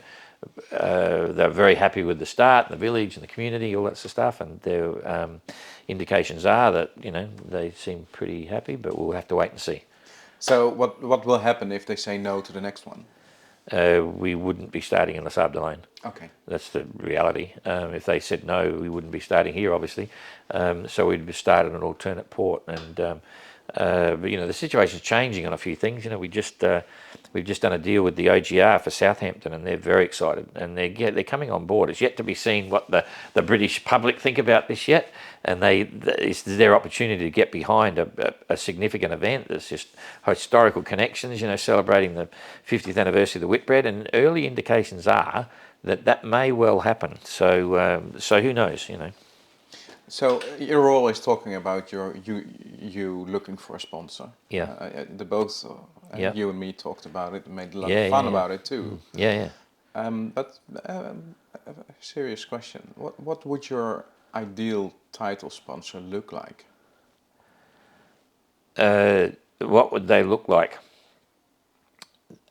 they're very happy with the start, the village, and the community, all that sort of stuff, and their indications are that, you know, they seem pretty happy, but we'll have to wait and see. So what will happen if they say no to the next one? We wouldn't be starting in Les Sables d'Olonne. Okay. That's the reality. If they said no, we wouldn't be starting here, obviously. So we'd be starting an alternate port, and but you know, the situation's changing on a few things. You know, we've just done a deal with the OGR for Southampton, and they're very excited, and they're coming on board. It's yet to be seen what the British public think about this yet, and it's their opportunity to get behind a significant event. There's just historical connections, you know, celebrating the 50th anniversary of the Whitbread, and early indications are that may well happen. So who knows, you know. So you're always talking about you looking for a sponsor. Yeah. The both Yeah. you and me talked about it, made a lot Yeah, of fun yeah, about it too. Yeah. But a serious question: what would your ideal title sponsor look like? What would they look like?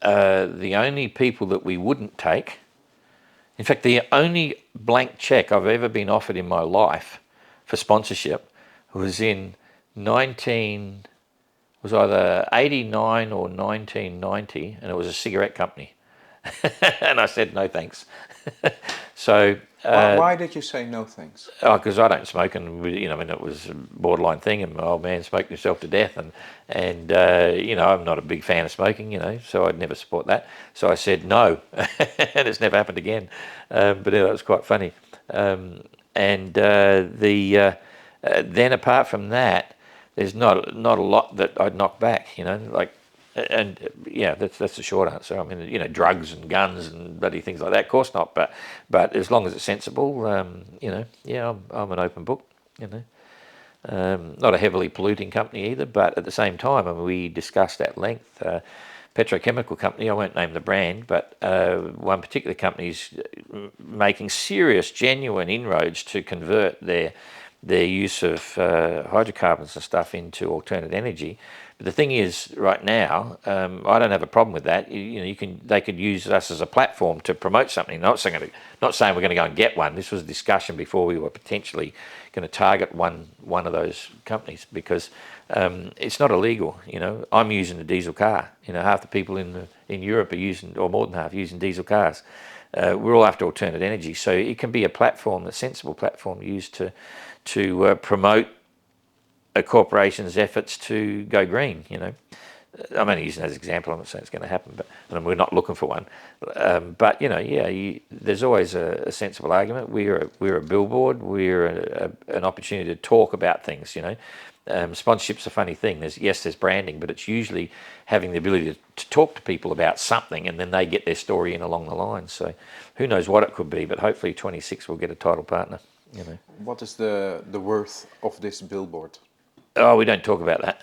The only people that we wouldn't take, in fact, the only blank check I've ever been offered in my life for sponsorship was in was either 89 or 1990, and it was a cigarette company. And I said, no thanks. So Why did you say no thanks? oh, because I don't smoke, and you know, I mean, it was a borderline thing, and my old man smoked himself to death, and you know, I'm not a big fan of smoking, you know, so I'd never support that. So I said no, and it's never happened again. But yeah, that was quite funny. Then apart from that, there's not a lot that I'd knock back, you know, like. And yeah, that's the short answer. I mean, you know, drugs and guns and bloody things like that, of course not. But as long as it's sensible, you know, yeah, I'm an open book. You know, not a heavily polluting company either. But at the same time, I mean, we discussed at length. Petrochemical company, I won't name the brand, but one particular company is making serious, genuine inroads to convert their use of hydrocarbons and stuff into alternate energy. But the thing is, right now, I don't have a problem with that. You know, they could use us as a platform to promote something. Not saying we're going to go and get one. This was a discussion before we were potentially going to target one of those companies, because it's not illegal. You know, I'm using a diesel car. You know, half the people in Europe are using, or more than half, using diesel cars. We're all after alternate energy, so it can be a platform, a sensible platform used to promote a corporation's efforts to go green. You know, I'm only using that as an example. I'm not saying it's going to happen, and we're not looking for one. But you know, yeah, there's always a sensible argument. We're a billboard. We're an opportunity to talk about things. You know, sponsorship's a funny thing. There's branding, but it's usually having the ability to talk to people about something, and then they get their story in along the line. So who knows what it could be? But hopefully 26 will get a title partner. You know. What is the worth of this billboard? Oh, we don't talk about that.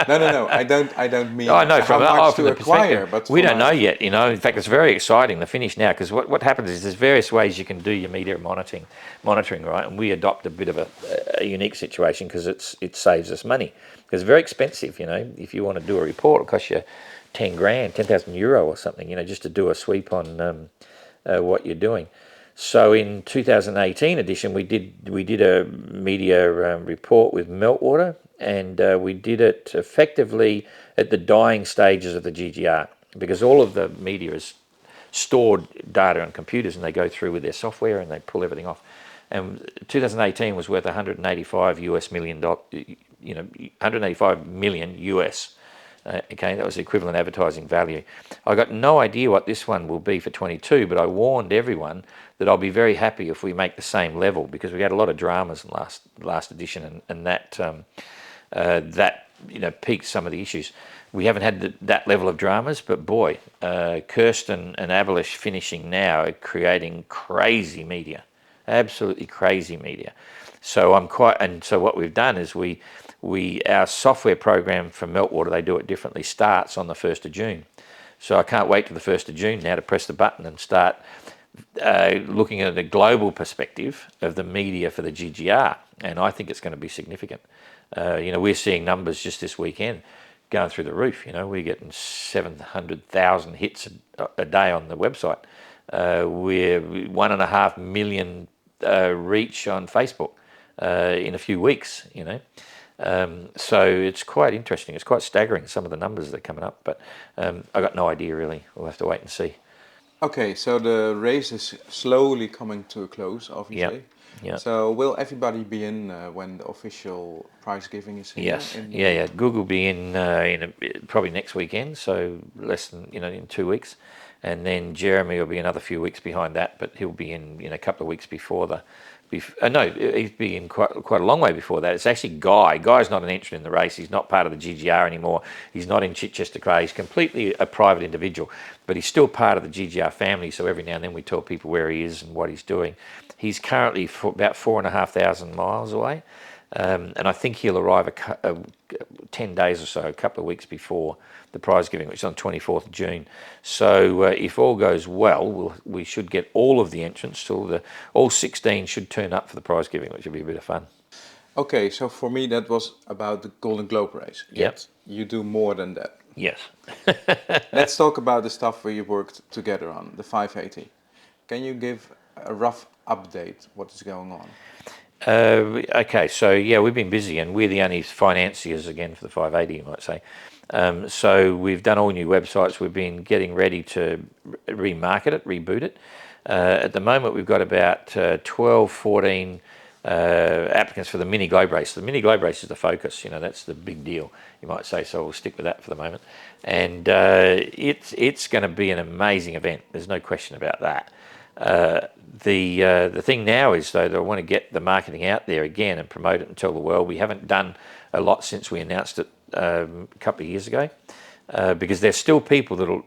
No. I don't mean. Oh, I know how much to acquire, but we don't know yet. You know, in fact, it's very exciting. The finish now, because what happens is there's various ways you can do your media monitoring, right? And we adopt a bit of a unique situation because it saves us money. Because it's very expensive. You know, if you want to do a report, it'll cost you 10 grand, 10,000 euro or something. You know, just to do a sweep on what you're doing. So in 2018 edition, we did a media report with Meltwater, and we did it effectively at the dying stages of the GGR, because all of the media is stored data on computers, and they go through with their software and they pull everything off. And 2018 was worth $185 million, you know, 185 million US. Okay, that was the equivalent advertising value. I got no idea what this one will be for 22, but I warned everyone that I'll be very happy if we make the same level, because we had a lot of dramas in last edition, and that you know, piqued some of the issues. We haven't had that level of dramas, but boy, Kirsten and Abelish finishing now are creating crazy media, absolutely crazy media. So so what we've done is our software program for Meltwater, they do it differently, starts on the 1st of June. So I can't wait to the 1st of June now to press the button and start looking at a global perspective of the media for the GGR, and I think it's going to be significant. We're seeing numbers just this weekend going through the roof. We're getting 700,000 hits a day on the website. We're 1.5 million reach on Facebook in a few weeks. So it's quite interesting. It's quite staggering, some of the numbers that are coming up. But I got no idea really. We'll have to wait and see. Okay, so the race is slowly coming to a close, obviously. Yeah. So will everybody be in when the official prize giving is here? Yes. Yeah. Google will be in probably next weekend, so less than in 2 weeks, and then Jeremy will be another few weeks behind that, but he'll be in a couple of weeks before the. No, he'd be in quite a long way before that. It's actually Guy. Guy's not an entrant in the race. He's not part of the GGR anymore. He's not in Chichester Cray. He's completely a private individual, but he's still part of the GGR family. So every now and then we tell people where he is and what he's doing. He's currently about 4,500 miles away, and I think he'll arrive 10 days or so, a couple of weeks before the prize giving, which is on 24th of June. So if all goes well, we should get all of the entrants, all 16 should turn up for the prize giving, which will be a bit of fun. Okay, so for me that was about the Golden Globe race. Yep. You do more than that. Yes. Let's talk about the stuff where you worked together on, the 580. Can you give a rough update what is going on? Okay, so yeah, we've been busy, and we're the only financiers again for the 580, you might say. So we've done all new websites. We've been getting ready to remarket it, reboot it. At the moment, we've got about 12, 14 applicants for the mini globe race. The mini globe race is the focus. That's the big deal, you might say. So we'll stick with that for the moment. And it's going to be an amazing event. There's no question about that. The thing now is, though, that I want to get the marketing out there again and promote it and tell the world. We haven't done a lot since we announced it a couple of years ago, because there's still people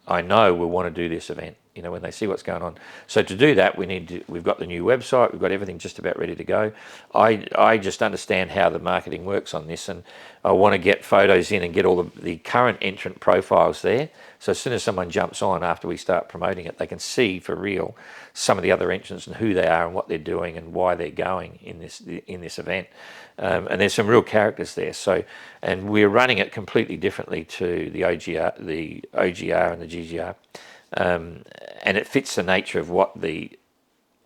I know will want to do this event, when they see what's going on. So to do that, we've got the new website, we've got everything just about ready to go. I just understand how the marketing works on this, and I want to get photos in and get all the current entrant profiles there. So as soon as someone jumps on after we start promoting it, they can see for real some of the other entrants and who they are and what they're doing and why they're going in this event. And there's some real characters there. So, and we're running it completely differently to the OGR and the GGR, and it fits the nature of what the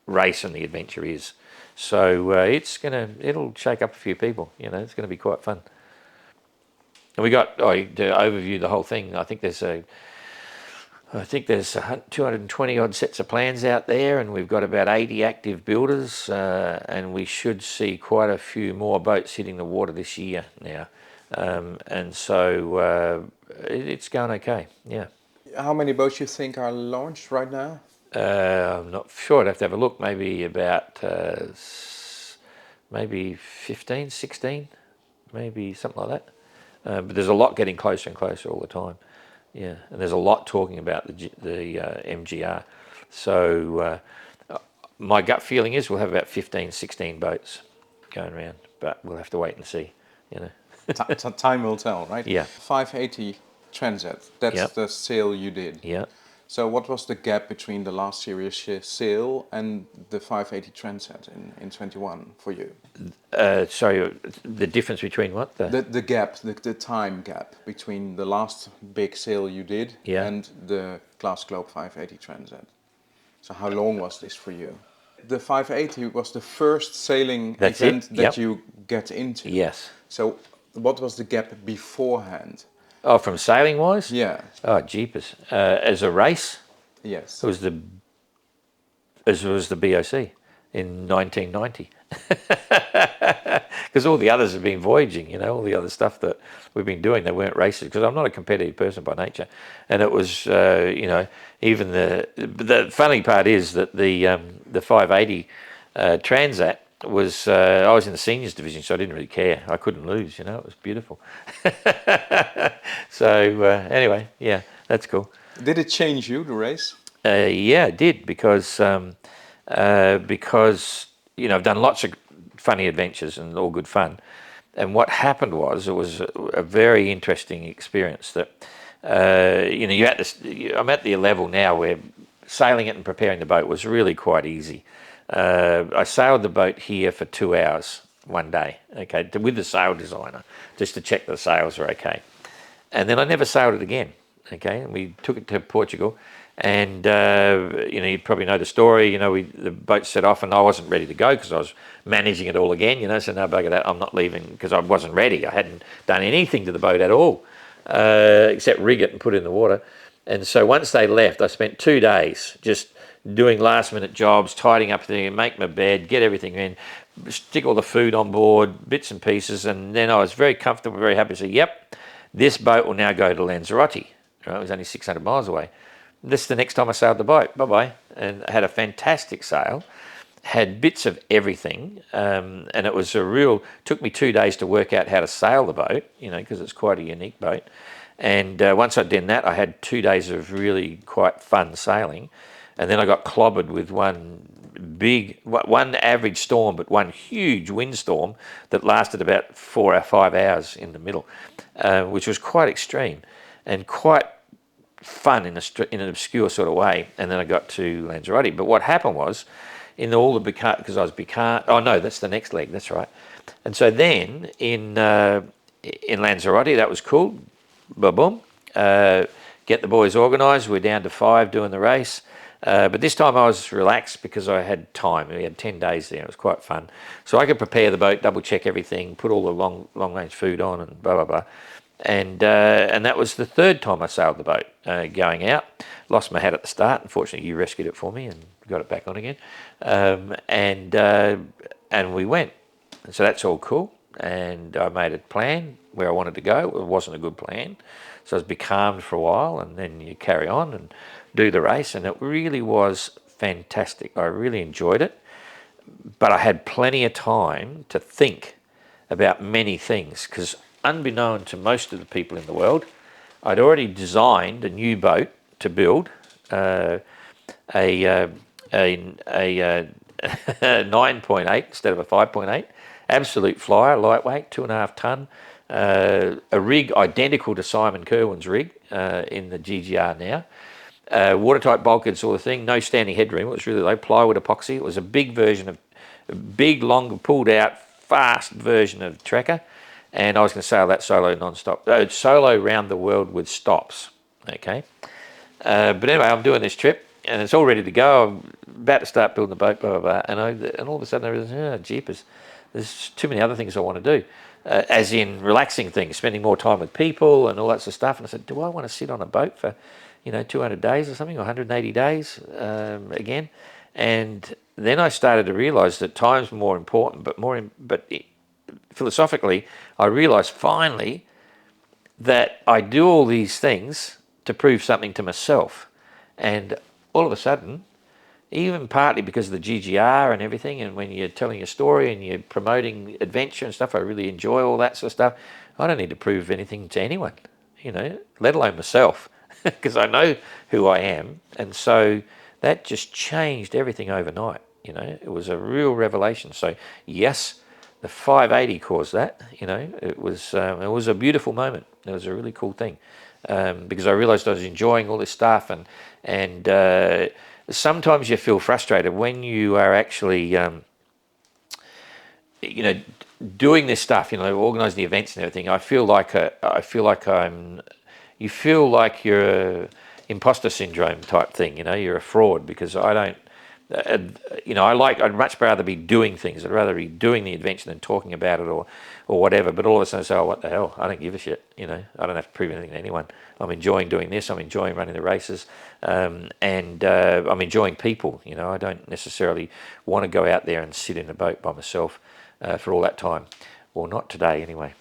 race and the adventure is. So it'll shake up a few people. It's going to be quite fun. And we got to overview the whole thing. I think there's 220 odd sets of plans out there, and we've got about 80 active builders, and we should see quite a few more boats hitting the water this year now. And so it's going okay. Yeah. How many boats you think are launched right now? I'm not sure. I'd have to have a look. Maybe about maybe 15, 16, maybe something like that. But there's a lot getting closer and closer all the time. Yeah, and there's a lot talking about the MGR. So my gut feeling is we'll have about 15, 16 boats going around, but we'll have to wait and see. Time will tell, right? Yeah. 580 Transat, that's the sail you did. Yeah. So what was the gap between the last series sail and the 580 Transat in 21 for you? Sorry, the difference between what? The gap, the time gap between the last big sail you did and the Glass Globe 580 Transat. So how long was this for you? The 580 was the first sailing event that you get into. Yes. So what was the gap beforehand? Oh, from sailing wise? Yeah. Oh, jeepers. As a race? Yes. It was the BOC in 1990. Because all the others have been voyaging, all the other stuff that we've been doing, they weren't races, because I'm not a competitive person by nature. And it was, even the funny part is that the 580 Transat was, I was in the seniors division, so I didn't really care. I couldn't lose, it was beautiful. So anyway, yeah, that's cool. Did it change you, the race? Yeah, it did, because I've done lots of funny adventures and all good fun. And what happened was, it was a very interesting experience that, I'm at the level now where sailing it and preparing the boat was really quite easy. I sailed the boat here for 2 hours one day, okay, with the sail designer, just to check the sails are okay. And then I never sailed it again, okay. And we took it to Portugal, and you probably know the story. The boat set off, and I wasn't ready to go because I was managing it all again. So no bugger that, I'm not leaving because I wasn't ready. I hadn't done anything to the boat at all, except rig it and put it in the water. And so once they left, I spent 2 days just doing last-minute jobs, tidying up everything, make my bed, get everything in, stick all the food on board, bits and pieces, and then I was very comfortable, very happy to say, yep, this boat will now go to Lanzarote. Right? It was only 600 miles away. This is the next time I sailed the boat. Bye-bye. And I had a fantastic sail, had bits of everything, and it was took me 2 days to work out how to sail the boat, because it's quite a unique boat. And once I'd done that, I had 2 days of really quite fun sailing. And then I got clobbered with one average storm, but one huge windstorm that lasted about 4 or 5 hours in the middle, which was quite extreme and quite fun in an obscure sort of way. And then I got to Lanzarote. But what happened was, because I was oh no, that's the next leg, that's right. And so then in Lanzarote, that was cool. Boom. Get the boys organised. We're down to 5 doing the race. But this time I was relaxed because I had time. We had 10 days there. It was quite fun. So I could prepare the boat, double check everything, put all the long range food on and blah, blah, blah. And that was the 3rd time I sailed the boat going out. Lost my hat at the start. Unfortunately, you rescued it for me and got it back on again. And we went. And so that's all cool. And I made a plan where I wanted to go. It wasn't a good plan. So I was becalmed for a while, and then you carry on and do the race. And it really was fantastic. I really enjoyed it. But I had plenty of time to think about many things, because unbeknown to most of the people in the world, I'd already designed a new boat to build, a 9.8 instead of a 5.8, absolute flyer, lightweight, 2.5 ton, a rig identical to Simon Kerwin's rig in the GGR now, watertight bulkheads, all the thing, no standing headroom. It was really low, plywood epoxy. It was a big long, pulled out, fast version of Trekker. And I was going to sail that solo non-stop, solo round the world with stops, okay? But anyway, I'm doing this trip, and it's all ready to go. I'm about to start building the boat, blah, blah, blah. And all of a sudden I realized, jeepers, there's too many other things I want to do, as in relaxing things, spending more time with people and all that sort of stuff. And I said, do I want to sit on a boat for, 200 days or something, or 180 days again? And then I started to realize that time's more important, philosophically, I realised finally that I do all these things to prove something to myself. And all of a sudden, even partly because of the GGR and everything, and when you're telling a story and you're promoting adventure and stuff, I really enjoy all that sort of stuff. I don't need to prove anything to anyone, let alone myself, because I know who I am. And so that just changed everything overnight. It was a real revelation. So yes, the 580 caused that. It was a beautiful moment. It was a really cool thing, because I realised I was enjoying all this stuff, and sometimes you feel frustrated when you are actually doing this stuff. Organising the events and everything. You feel like you're a imposter syndrome type thing. You're a fraud because I don't. I'd much rather be doing things. I'd rather be doing the adventure than talking about it or whatever. But all of a sudden I say, oh, what the hell? I don't give a shit. I don't have to prove anything to anyone. I'm enjoying doing this. I'm enjoying running the races. And I'm enjoying people. I don't necessarily want to go out there and sit in a boat by myself for all that time. Well, not today anyway.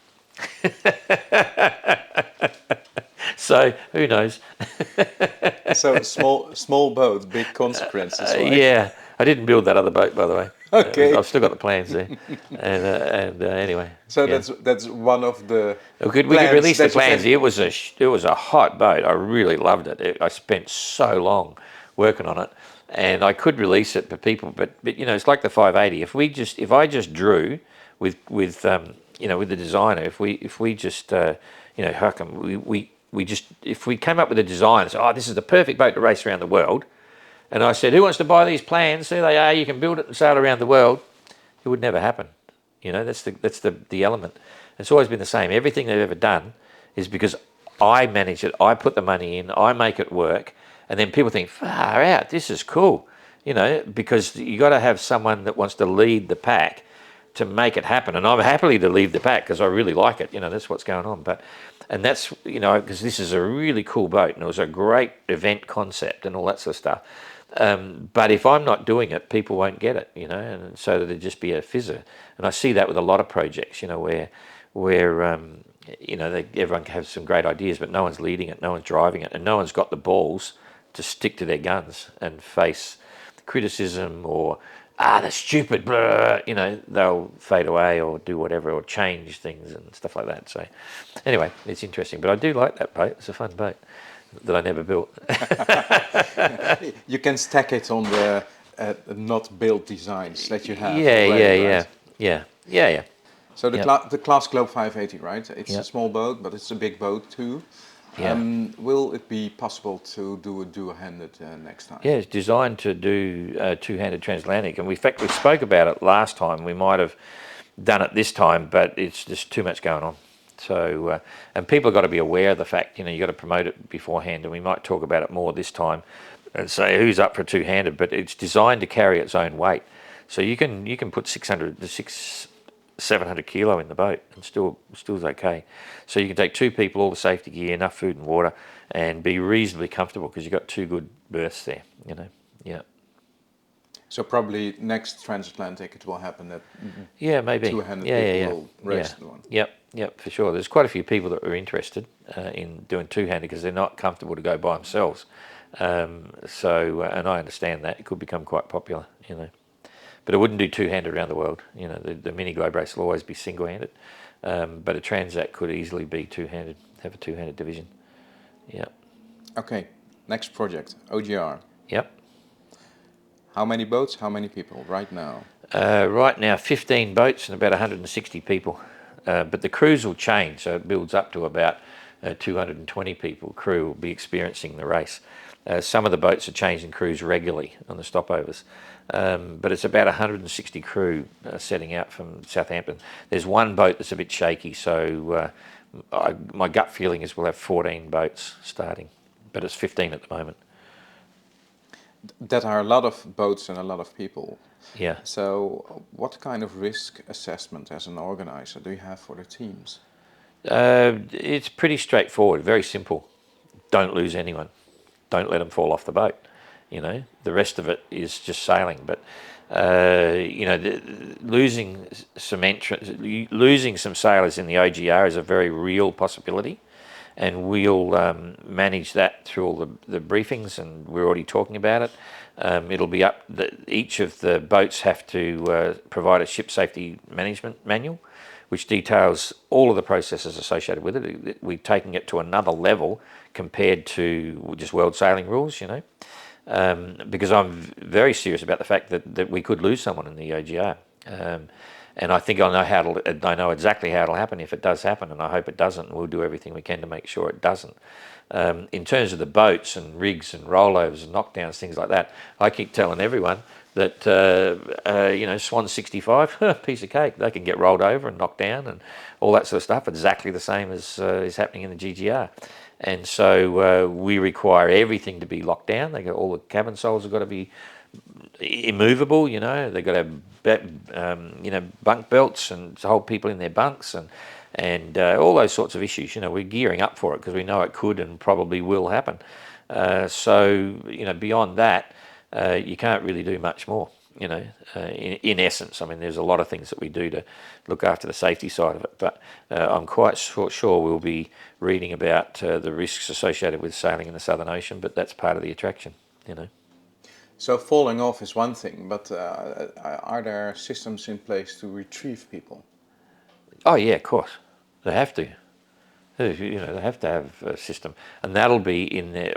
So who knows? So small boat, big consequences. Right? Yeah, I didn't build that other boat, by the way. Okay, I've still got the plans there. And anyway. So yeah. that's one of the. We could release the plans. It was a hot boat. I really loved it. I spent so long working on it, and I could release it for people, but it's like the 580. If I just drew with the designer, if we just how come if we came up with a design and said, oh, this is the perfect boat to race around the world, and I said, who wants to buy these plans? There they are, you can build it and sail around the world, it would never happen. You know, that's the element. It's always been the same. Everything they've ever done is because I manage it, I put the money in, I make it work, and then people think, far out, this is cool. You know, because you got to have someone that wants to lead the pack to make it happen. And I'm happily to lead the pack because I really like it. You know, that's what's going on. And that's, you know, because this is a really cool boat and it was a great event concept and all that sort of stuff. But if I'm not doing it, people won't get it, you know, and so there'd just be a fizzer. And I see that with a lot of projects, you know, where you know, everyone has some great ideas, but no one's leading it, no one's driving it, and no one's got the balls to stick to their guns and face criticism or, that's stupid, blah, you know, they'll fade away or do whatever or change things and stuff like that. So anyway, it's interesting. But I do like that boat. It's a fun boat that I never built. You can stack it on the not built designs that you have. Yeah, already, right? yeah. So the Class Globe 580, right? It's Yep. a small boat, but it's a big boat too. Yeah. Will it be possible to do a dual-handed next time? Yeah, it's designed to do two-handed transatlantic. And in fact, we spoke about it last time. We might have done it this time, but it's just too much going on. So, and people have got to be aware of the fact, you know, you've got to promote it beforehand. And we might talk about it more this time and say who's up for two-handed. But it's designed to carry its own weight. So you can put 700 kilo in the boat and still is okay. So you can take two people, all the safety gear, enough food and water, and be reasonably comfortable because you've got two good berths there, you know. Yeah. So probably next transatlantic it will happen that Maybe. two-handed people will race the one. Yep, for sure. There's quite a few people that are interested in doing two-handed because they're not comfortable to go by themselves. And I understand that. It could become quite popular, you know. But it wouldn't do two-handed around the world. You know, the mini globe race will always be single-handed. But a Transat could easily be two-handed, have a two-handed division. Yeah. Okay, next project, OGR. Yep. How many boats, how many people right now? Right now, 15 boats and about 160 people. But the crews will change, so it builds up to about 220 people. Crew will be experiencing the race. Some of the boats are changing crews regularly on the stopovers. But it's about 160 crew setting out from Southampton. There's one boat that's a bit shaky, so my gut feeling is we'll have 14 boats starting, but it's 15 at the moment. That are a lot of boats and a lot of people. Yeah. So what kind of risk assessment as an organizer do you have for the teams? It's pretty straightforward, very simple. Don't lose anyone. Don't let them fall off the boat. You know, the rest of it is just sailing. But you know, losing some sailors in the OGR is a very real possibility, and we'll manage that through all the briefings, and we're already talking about it. It'll be up. Each of the boats have to provide a ship safety management manual, which details all of the processes associated with it. We're taking it to another level compared to just world sailing rules, you know. Because I'm very serious about the fact that we could lose someone in the OGR, and I think I know exactly how it'll happen if it does happen, and I hope it doesn't. And we'll do everything we can to make sure it doesn't. In terms of the boats and rigs and rollovers and knockdowns, things like that, I keep telling everyone that you know, Swan 65, piece of cake. They can get rolled over and knocked down and all that sort of stuff. Exactly the same as is happening in the GGR. And so we require everything to be locked down. All the cabin soles have got to be immovable. You know, they've got to have you know, bunk belts and to hold people in their bunks and all those sorts of issues. You know, we're gearing up for it because we know it could and probably will happen. So you know, beyond that, you can't really do much more. You know, in essence, I mean, there's a lot of things that we do to look after the safety side of it, but I'm quite sure we'll be reading about the risks associated with sailing in the Southern Ocean, but that's part of the attraction, you know. So falling off is one thing, but are there systems in place to retrieve people? Oh yeah, of course, they have to. You know, they have to have a system, and that'll be in there.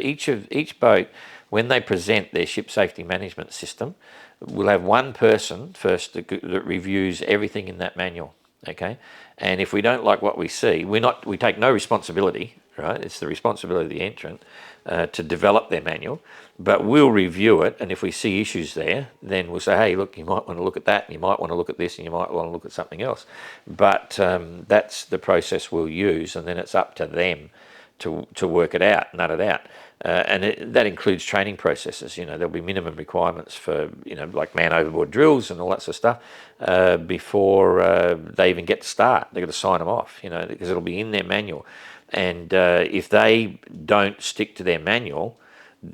Each boat, when they present their ship safety management system, we'll have one person first that reviews everything in that manual. Okay, and if we don't like what we see, we take no responsibility. right? It's the responsibility of the entrant to develop their manual, but we'll review it, and if we see issues there, then we'll say, hey, look, you might want to look at that, and you might want to look at this, and you might want to look at something else. But that's the process we'll use, and then it's up to them to work it out, nut it out. That includes training processes. There'll be minimum requirements for, like man overboard drills and all that sort of stuff before they even get to start. They've got to sign them off, because it'll be in their manual. And if they don't stick to their manual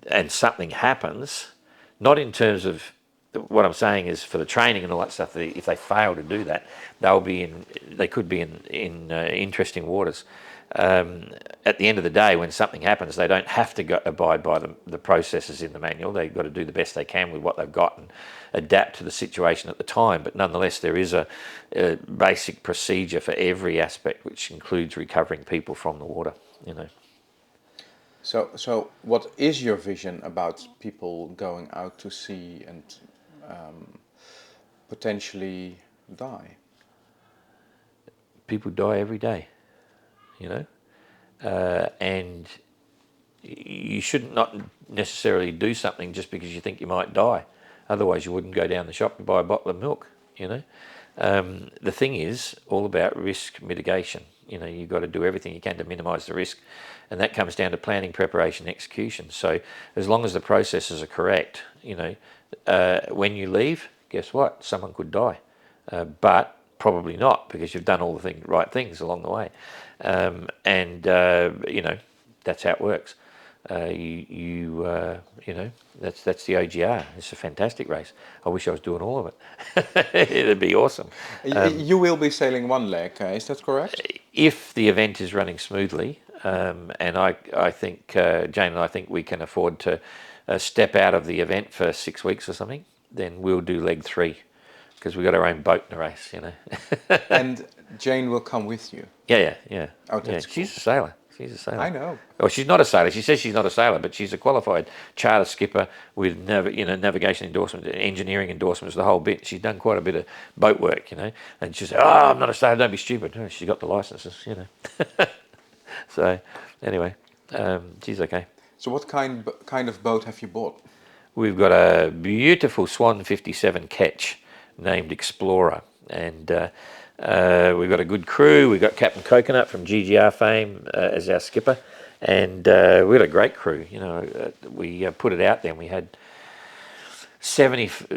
and something happens, not in terms of what I'm saying is for the training and all that stuff, if they fail to do that, they could be in interesting waters. At the end of the day, when something happens, they don't have to abide by the processes in the manual. They've got to do the best they can with what they've got and adapt to the situation at the time. But nonetheless, there is a basic procedure for every aspect, which includes recovering people from the water. So what is your vision about people going out to sea and potentially die? People die every day. And you should not necessarily do something just because you think you might die. Otherwise, you wouldn't go down the shop and buy a bottle of milk. The thing is all about risk mitigation. You've got to do everything you can to minimise the risk, and that comes down to planning, preparation, execution. So as long as the processes are correct, when you leave, guess what? Someone could die, but probably not, because you've done all the right things along the way. That's how it works. That's the OGR. It's a fantastic race. I wish I was doing all of it. It'd be awesome. You will be sailing one leg, is that correct? If the event is running smoothly, and I think Jane and I think we can afford to step out of the event for 6 weeks or something, then we'll do leg 3. Because we've got our own boat in the race, And Jane will come with you? Yeah. Oh, that's She's cool. a sailor. I know. Well, she's not a sailor. She says she's not a sailor, but she's a qualified charter skipper with navigation endorsements, engineering endorsements, the whole bit. She's done quite a bit of boat work, And she said, "Oh, I'm not a sailor. Don't be stupid." Oh, she's got the licenses, So anyway, she's okay. So what kind of boat have you bought? We've got a beautiful Swan 57 ketch named Explorer, and we've got a good crew. We've got Captain Coconut from GGR fame as our skipper, and we had a great crew. We put it out there, and we had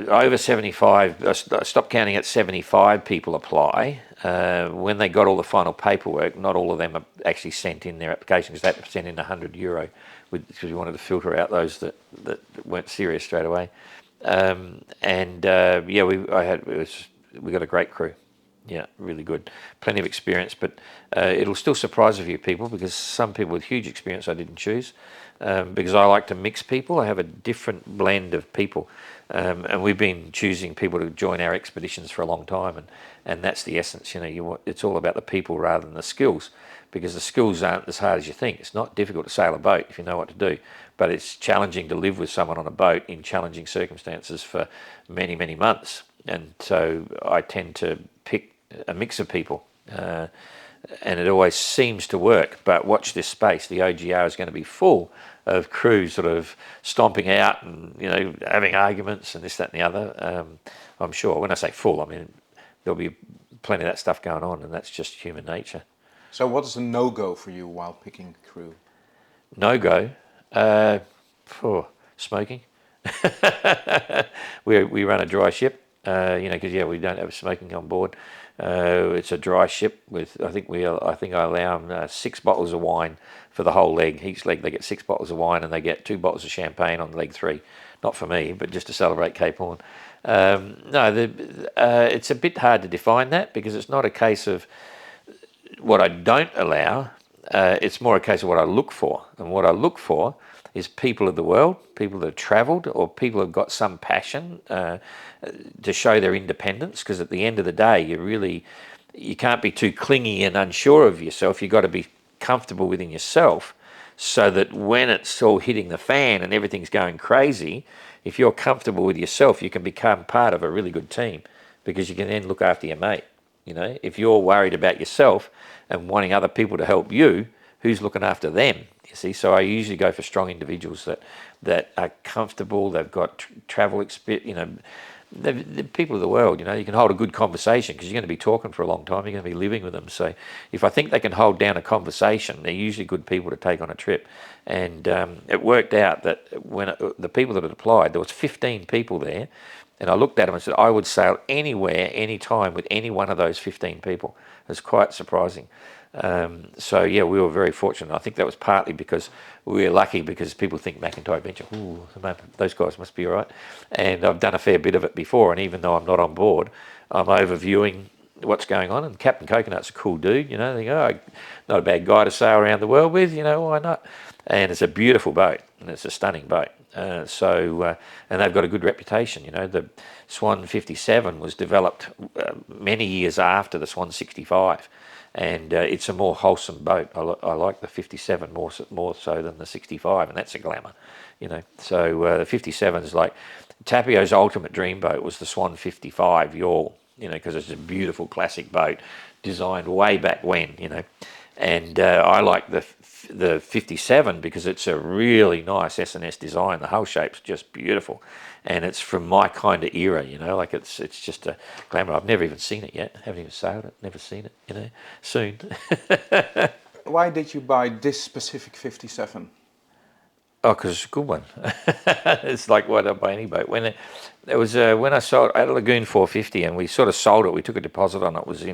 over 75. I stopped counting at 75 people apply. When they got all the final paperwork, not all of them actually sent in their application, because they had to send in €100 because we wanted to filter out those that weren't serious straight away. We got a great crew. Yeah, really good. Plenty of experience, but it'll still surprise a few people, because some people with huge experience I didn't choose, because I like to mix people. I have a different blend of people, and we've been choosing people to join our expeditions for a long time, and that's the essence. It's all about the people rather than the skills, because the skills aren't as hard as you think. It's not difficult to sail a boat if you know what to do, but it's challenging to live with someone on a boat in challenging circumstances for many, many months. And so I tend to pick a mix of people, and it always seems to work. But watch this space. The OGR is going to be full of crews sort of stomping out and having arguments and this, that, and the other. I'm sure. When I say full, I mean there'll be plenty of that stuff going on, and that's just human nature. So what is a no-go for you while picking crew? No-go? Smoking. We run a dry ship, because we don't have smoking on board. It's a dry ship with, I think I allow them 6 bottles of wine for the whole leg. Each leg they get 6 bottles of wine, and they get 2 bottles of champagne on leg 3. Not for me, but just to celebrate Cape Horn. It's a bit hard to define that, because it's not a case of what I don't allow. It's more a case of what I look for, and what I look for is people of the world, people that have travelled, or people who have got some passion to show their independence. Because at the end of the day, you can't be too clingy and unsure of yourself. You've got to be comfortable within yourself, so that when it's all hitting the fan and everything's going crazy, if you're comfortable with yourself, you can become part of a really good team, because you can then look after your mate. If you're worried about yourself and wanting other people to help you, who's looking after them? You see, so I usually go for strong individuals that are comfortable. They've got travel experience. You know, the people of the world. You know, you can hold a good conversation because you're going to be talking for a long time. You're going to be living with them. So if I think they can hold down a conversation, they're usually good people to take on a trip. And it worked out that when the people that had applied, there was 15 people there. And I looked at them and said, I would sail anywhere, anytime with any one of those 15 people. It was quite surprising. So, yeah, we were very fortunate. I think that was partly because we were lucky because people think McIntyre Venture, ooh, those guys must be all right. And I've done a fair bit of it before, and even though I'm not on board, I'm overviewing what's going on. And Captain Coconut's a cool dude, you know. They go, oh, not a bad guy to sail around the world with, you know, why not? And it's a beautiful boat, and it's a stunning boat. And they've got a good reputation. You know, the Swan 57 was developed many years after the Swan 65, and it's a more wholesome boat. I like the 57 more so than the 65, and that's a glamour. You know, so the 57 is like Tapio's ultimate dream boat was the Swan 55 yawl. You know, because it's a beautiful classic boat designed way back when. You know, and I like the 57 because it's a really nice S&S design. The hull shape's just beautiful, and it's from my kind of era, you know, like it's just a glamour. I've never even seen it yet. Haven't even sailed it. Never seen it, you know. Soon. Why did you buy this specific 57? Oh, because it's a good one. It's like why don't I buy any boat? When I sold at Lagoon 450, and we sort of sold it. We took a deposit on it. It was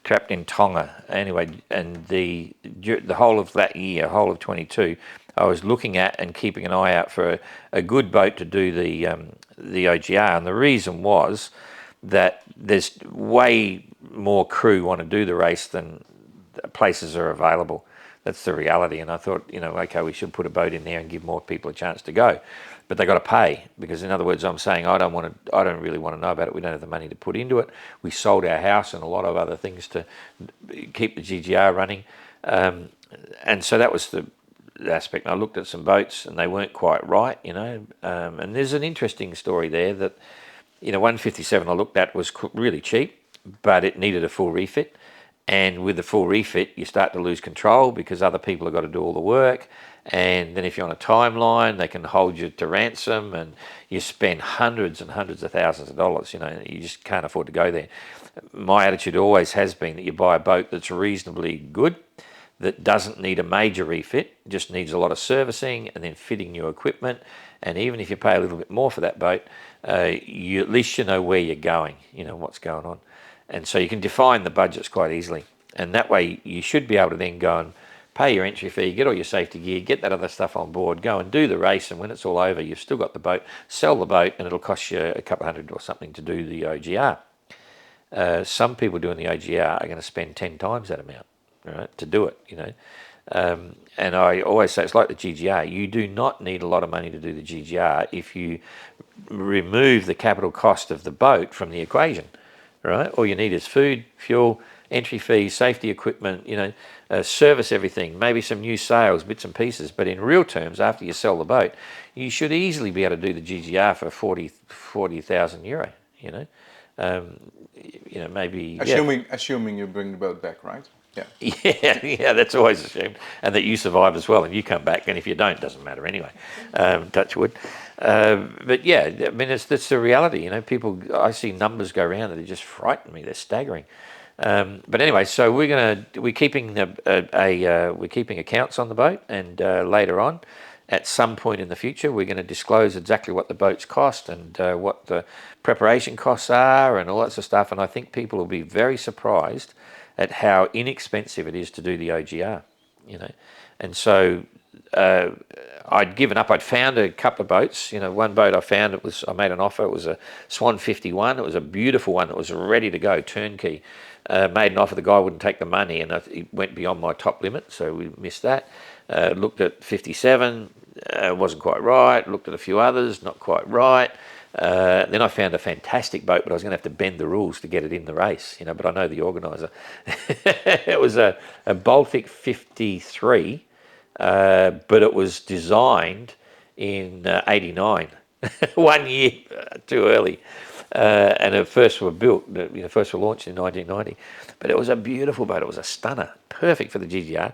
trapped in Tonga anyway. And the whole of that year, whole of 22, I was looking at and keeping an eye out for a good boat to do the OGR. And the reason was that there's way more crew want to do the race than places are available. That's the reality. And I thought, you know, okay, we should put a boat in there and give more people a chance to go. But they got to pay, because in other words, I'm saying I don't really want to know about it. We don't have the money to put into it. We sold our house and a lot of other things to keep the GGR running. And so that was the aspect. And I looked at some boats and they weren't quite right, you know. And there's an interesting story there that, you know, 157 I looked at was really cheap, but it needed a full refit. And with the full refit, you start to lose control because other people have got to do all the work. And then if you're on a timeline, they can hold you to ransom, and you spend hundreds and hundreds of thousands of dollars. You know, you just can't afford to go there. My attitude always has been that you buy a boat that's reasonably good, that doesn't need a major refit, just needs a lot of servicing and then fitting new equipment. And even if you pay a little bit more for that boat, you at least you know where you're going, you know what's going on. And so you can define the budgets quite easily. And that way you should be able to then go and pay your entry fee, get all your safety gear, get that other stuff on board, go and do the race. And when it's all over, you've still got the boat, sell the boat, and it'll cost you a couple hundred or something to do the OGR. Some people doing the OGR are going to spend 10 times that amount, right, to do it, you know. And I always say it's like the GGR. You do not need a lot of money to do the GGR if you remove the capital cost of the boat from the equation. Right? All you need is food, fuel, entry fees, safety equipment, you know, service everything, maybe some new sales, bits and pieces. But in real terms, after you sell the boat, you should easily be able to do the GGR for 40,000 euro, you know. You know, maybe... Assuming you bring the boat back, right? Yeah. Yeah, that's always assumed. And that you survive as well and you come back. And if you don't, it doesn't matter anyway. Touch wood. But yeah, I mean, that's the reality. You know, people, I see numbers go around that just frighten me. They're staggering. But anyway, so we're keeping accounts on the boat, and later on, at some point in the future, we're going to disclose exactly what the boats cost and what the preparation costs are and all that sort of stuff. And I think people will be very surprised at how inexpensive it is to do the OGR, you know. And so I'd given up. I'd found a couple of boats. You know, one boat I found, I made an offer. It was a Swan 51. It was a beautiful one that was ready to go, turnkey. Made an offer. The guy wouldn't take the money, and it went beyond my top limit, so we missed that. Looked at 57, wasn't quite right. Looked at a few others, not quite right. Then I found a fantastic boat, but I was going to have to bend the rules to get it in the race, you know, but I know the organiser. It was a Baltic 53, but it was designed in 89, 1 year too early. And it first were built, first were launched in 1990. But it was a beautiful boat. It was a stunner, perfect for the GGR.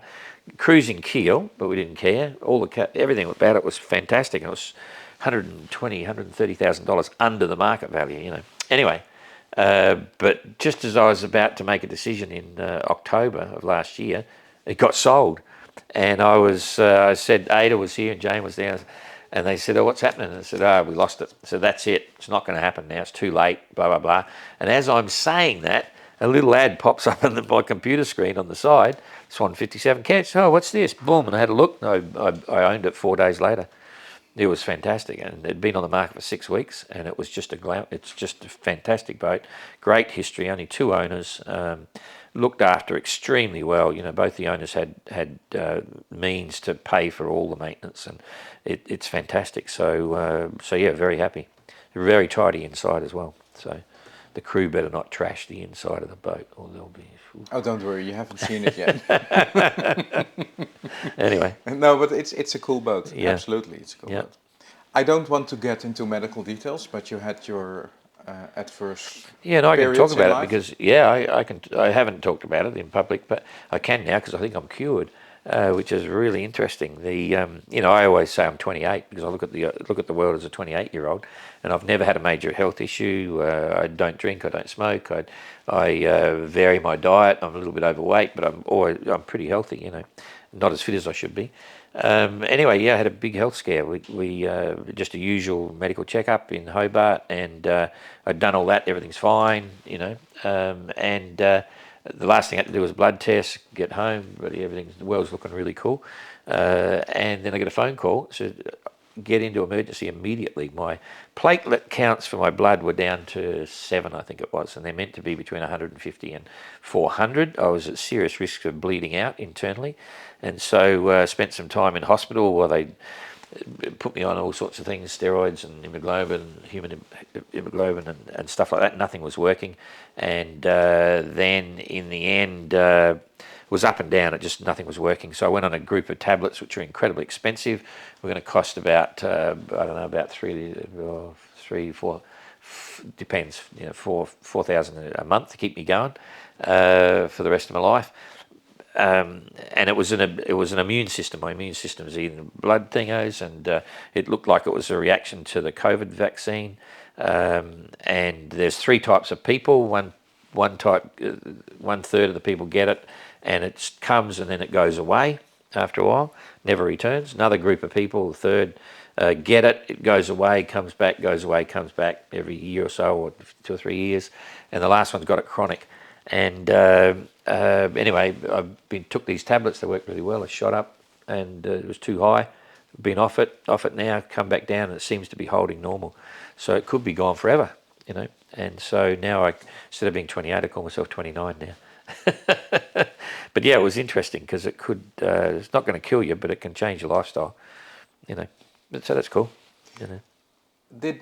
Cruising keel, but we didn't care. Everything about it was fantastic, and it was $130,000 under the market value. Anyway, but just as I was about to make a decision in October of last year, it got sold. And I said, Ada was here and Jane was there, and they said, oh, what's happening? And I said, oh, we lost it. So that's it. It's not going to happen now. It's too late, blah, blah, blah. And as I'm saying that, a little ad pops up on my computer screen on the side, Swan 57 catch. Oh, what's this? Boom. And I had a look. I owned it 4 days later. It was fantastic, and it'd been on the market for 6 weeks, and it was it's just a fantastic boat. Great history, only 2 owners, looked after extremely well. Both the owners had means to pay for all the maintenance, and it's fantastic. So yeah, very happy. Very tidy inside as well. So the crew better not trash the inside of the boat, or they'll be. Oh, don't worry, you haven't seen it yet. Anyway. No, but it's a cool boat. Yeah. Absolutely, it's a cool boat. I don't want to get into medical details, but you had your adverse. Yeah, no, I can talk about life. it because I can. I haven't talked about it in public, but I can now because I think I'm cured, which is really interesting. I always say I'm 28 because I look at the world as a 28-year-old, and I've never had a major health issue. I don't drink, I don't smoke, I vary my diet. I'm a little bit overweight, but I'm pretty healthy. Not as fit as I should be. Anyway, I had a big health scare. We just a usual medical checkup in Hobart, and I'd done all that. Everything's fine, and the last thing I had to do was a blood test, get home, but the world's looking really cool. And then I get a phone call, said, get into emergency immediately. My platelet counts for my blood were down to 7, I think it was, and they're meant to be between 150 and 400. I was at serious risk of bleeding out internally, and so spent some time in hospital while they put me on all sorts of things, steroids and hemoglobin, human hemoglobin and stuff like that. Nothing was working, and then in the end was up and down. Nothing was working. So I went on a group of tablets which are incredibly expensive. We're going to cost about about 3, 4, depends, 4,000 a month to keep me going for the rest of my life. And it was an immune system. My immune system was eating blood thingos, and it looked like it was a reaction to the COVID vaccine. And there's 3 types of people. One type, 1/3 of the people get it, and it comes and then it goes away after a while, never returns. Another group of people, a third, get it, it goes away, comes back, goes away, comes back every year or so, or 2 or 3 years. And the last one's got it chronic. And anyway, took these tablets. They worked really well. I shot up, and it was too high. Been off it now, come back down, and it seems to be holding normal. So it could be gone forever, And so now instead of being 28, I call myself 29 now. But yeah, it was interesting because it could. It's not going to kill you, but it can change your lifestyle, But so that's cool, Did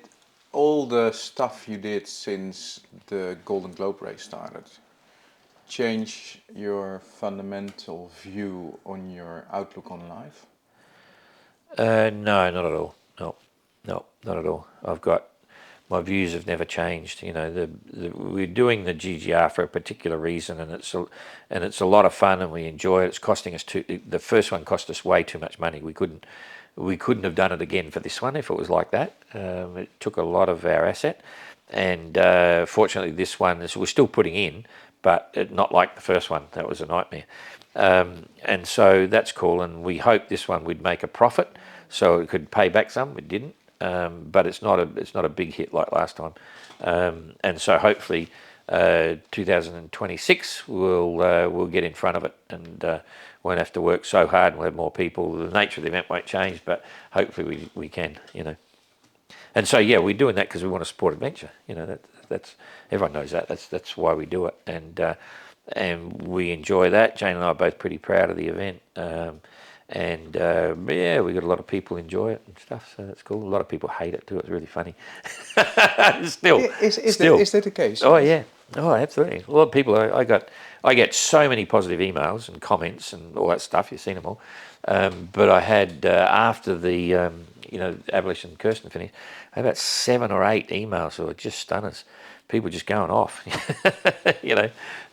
all the stuff you did since the Golden Globe race started change your fundamental view on your outlook on life? No, not at all. No, not at all. My views have never changed. We're doing the GGR for a particular reason, and it's a lot of fun, and we enjoy it. It's costing us the first one cost us way too much money. We couldn't have done it again for this one if it was like that. It took a lot of our asset, and fortunately this one we're still putting in, but not like the first one. That was a nightmare. And so that's cool, and we hoped this one we'd make a profit so it could pay back some. It didn't, but it's not a big hit like last time. And so hopefully 2026 we'll get in front of it, and won't have to work so hard, and we'll have more people. The nature of the event won't change, but hopefully we can, And so yeah, we're doing that because we want to support adventure. That's everyone knows that. That's why we do it, and we enjoy that. Jane and I are both pretty proud of the event, and yeah, we got a lot of people enjoy it and stuff. So that's cool. A lot of people hate it too. It's really funny. Still, Is that the case? Oh yeah, Oh, absolutely. A lot of people. I get so many positive emails and comments and all that stuff. You've seen them all. But I had after the abolition Kirsten finished, I had about 7 or 8 emails that were just stunners. People just going off.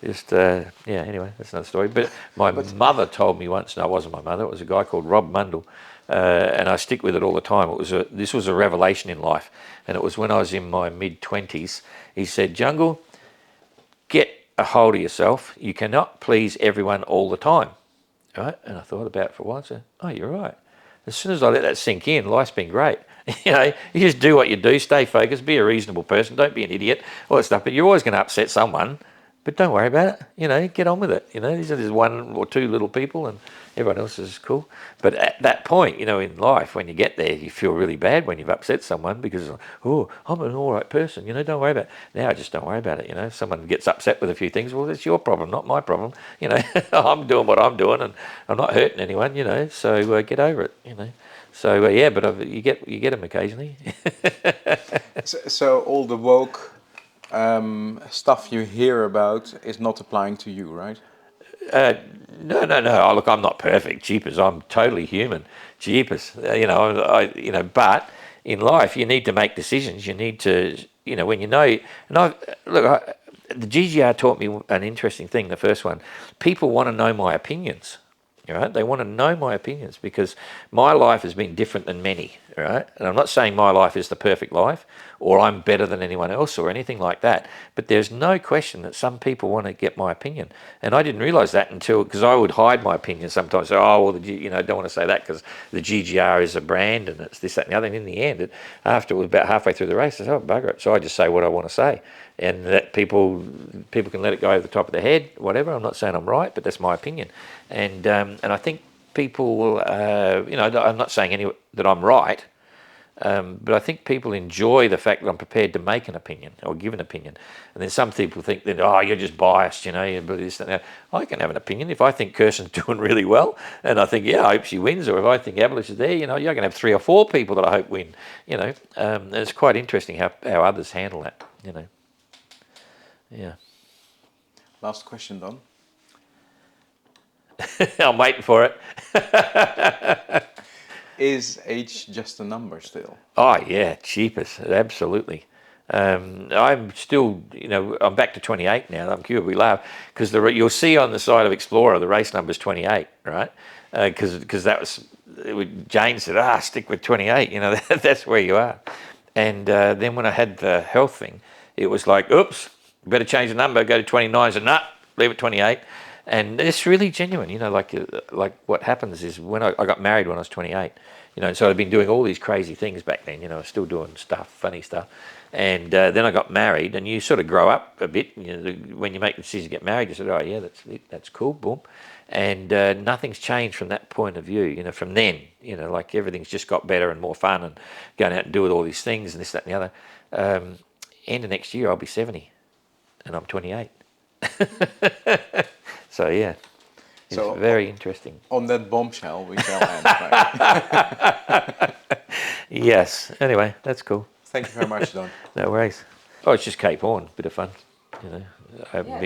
Just yeah. Anyway, that's another story. But my mother told me once. No, it wasn't my mother. It was a guy called Rob Mundell. And I stick with it all the time. This was a revelation in life, and it was when I was in my mid-20s. He said, "Jungle, get a hold of yourself. You cannot please everyone all the time." Right? And I thought about it for a while and said, "Oh, you're right." As soon as I let that sink in, life's been great. You just do what you do, stay focused, be a reasonable person, don't be an idiot, all that stuff. But you're always going to upset someone. But don't worry about it. Get on with it. These are just 1 or 2 little people, and everyone else is cool. But at that point, in life, when you get there, you feel really bad when you've upset someone because, oh, I'm an all right person. Don't worry about it. Now, just don't worry about it. If someone gets upset with a few things, well, that's your problem, not my problem. I'm doing what I'm doing, and I'm not hurting anyone. So get over it. So yeah, but you get them occasionally. So all the woke stuff you hear about is not applying to you, right? No. Oh, look, I'm not perfect. Jeepers, I'm totally human. Jeepers, But in life, you need to make decisions. You need to, when you know. And the GGR taught me an interesting thing. The first one, people want to know my opinions. Right? They want to know my opinions because my life has been different than many, right? And I'm not saying my life is the perfect life or I'm better than anyone else or anything like that. But there's no question that some people want to get my opinion. And I didn't realize that because I would hide my opinion sometimes. So, oh, well, don't want to say that because the GGR is a brand and it's this, that, and the other. And in the end, after it was about halfway through the race, I said, oh, bugger it. So I just say what I want to say. And that people can let it go over the top of their head, whatever. I'm not saying I'm right, but that's my opinion. And I think people, I'm not saying that I'm right, but I think people enjoy the fact that I'm prepared to make an opinion or give an opinion. And then some people think that, oh, you're just biased, this and that. I can have an opinion. If I think Kirsten's doing really well and I think, yeah, I hope she wins, or if I think Abolish is there, you're going to have 3 or 4 people that I hope win, And it's quite interesting how others handle that, Yeah. Last question, Don. I'm waiting for it. Is age just a number still? Oh, yeah, cheapest, absolutely. I'm still, I'm back to 28 now. I'm cute. We laugh because you'll see on the side of Explorer the race number's 28, right? Because that was Jane said, stick with 28. That's where you are. And then when I had the health thing, it was like, oops, better change the number. Go to 29. So nah, leave it 28. And it's really genuine, like what happens is when I got married when I was 28, so I'd been doing all these crazy things back then, still doing stuff, funny stuff. And then I got married, and you sort of grow up a bit. When you make the decision to get married, you said, oh, yeah, that's cool, boom. And nothing's changed from that point of view, from then, like everything's just got better and more fun and going out and doing all these things and this, that, and the other. End of next year, I'll be 70, and I'm 28. So yeah, it's very interesting. On that bombshell, we shall end. Right? Yes. Anyway, that's cool. Thank you very much, Don. No worries. Oh, it's just Cape Horn, bit of fun. I haven't been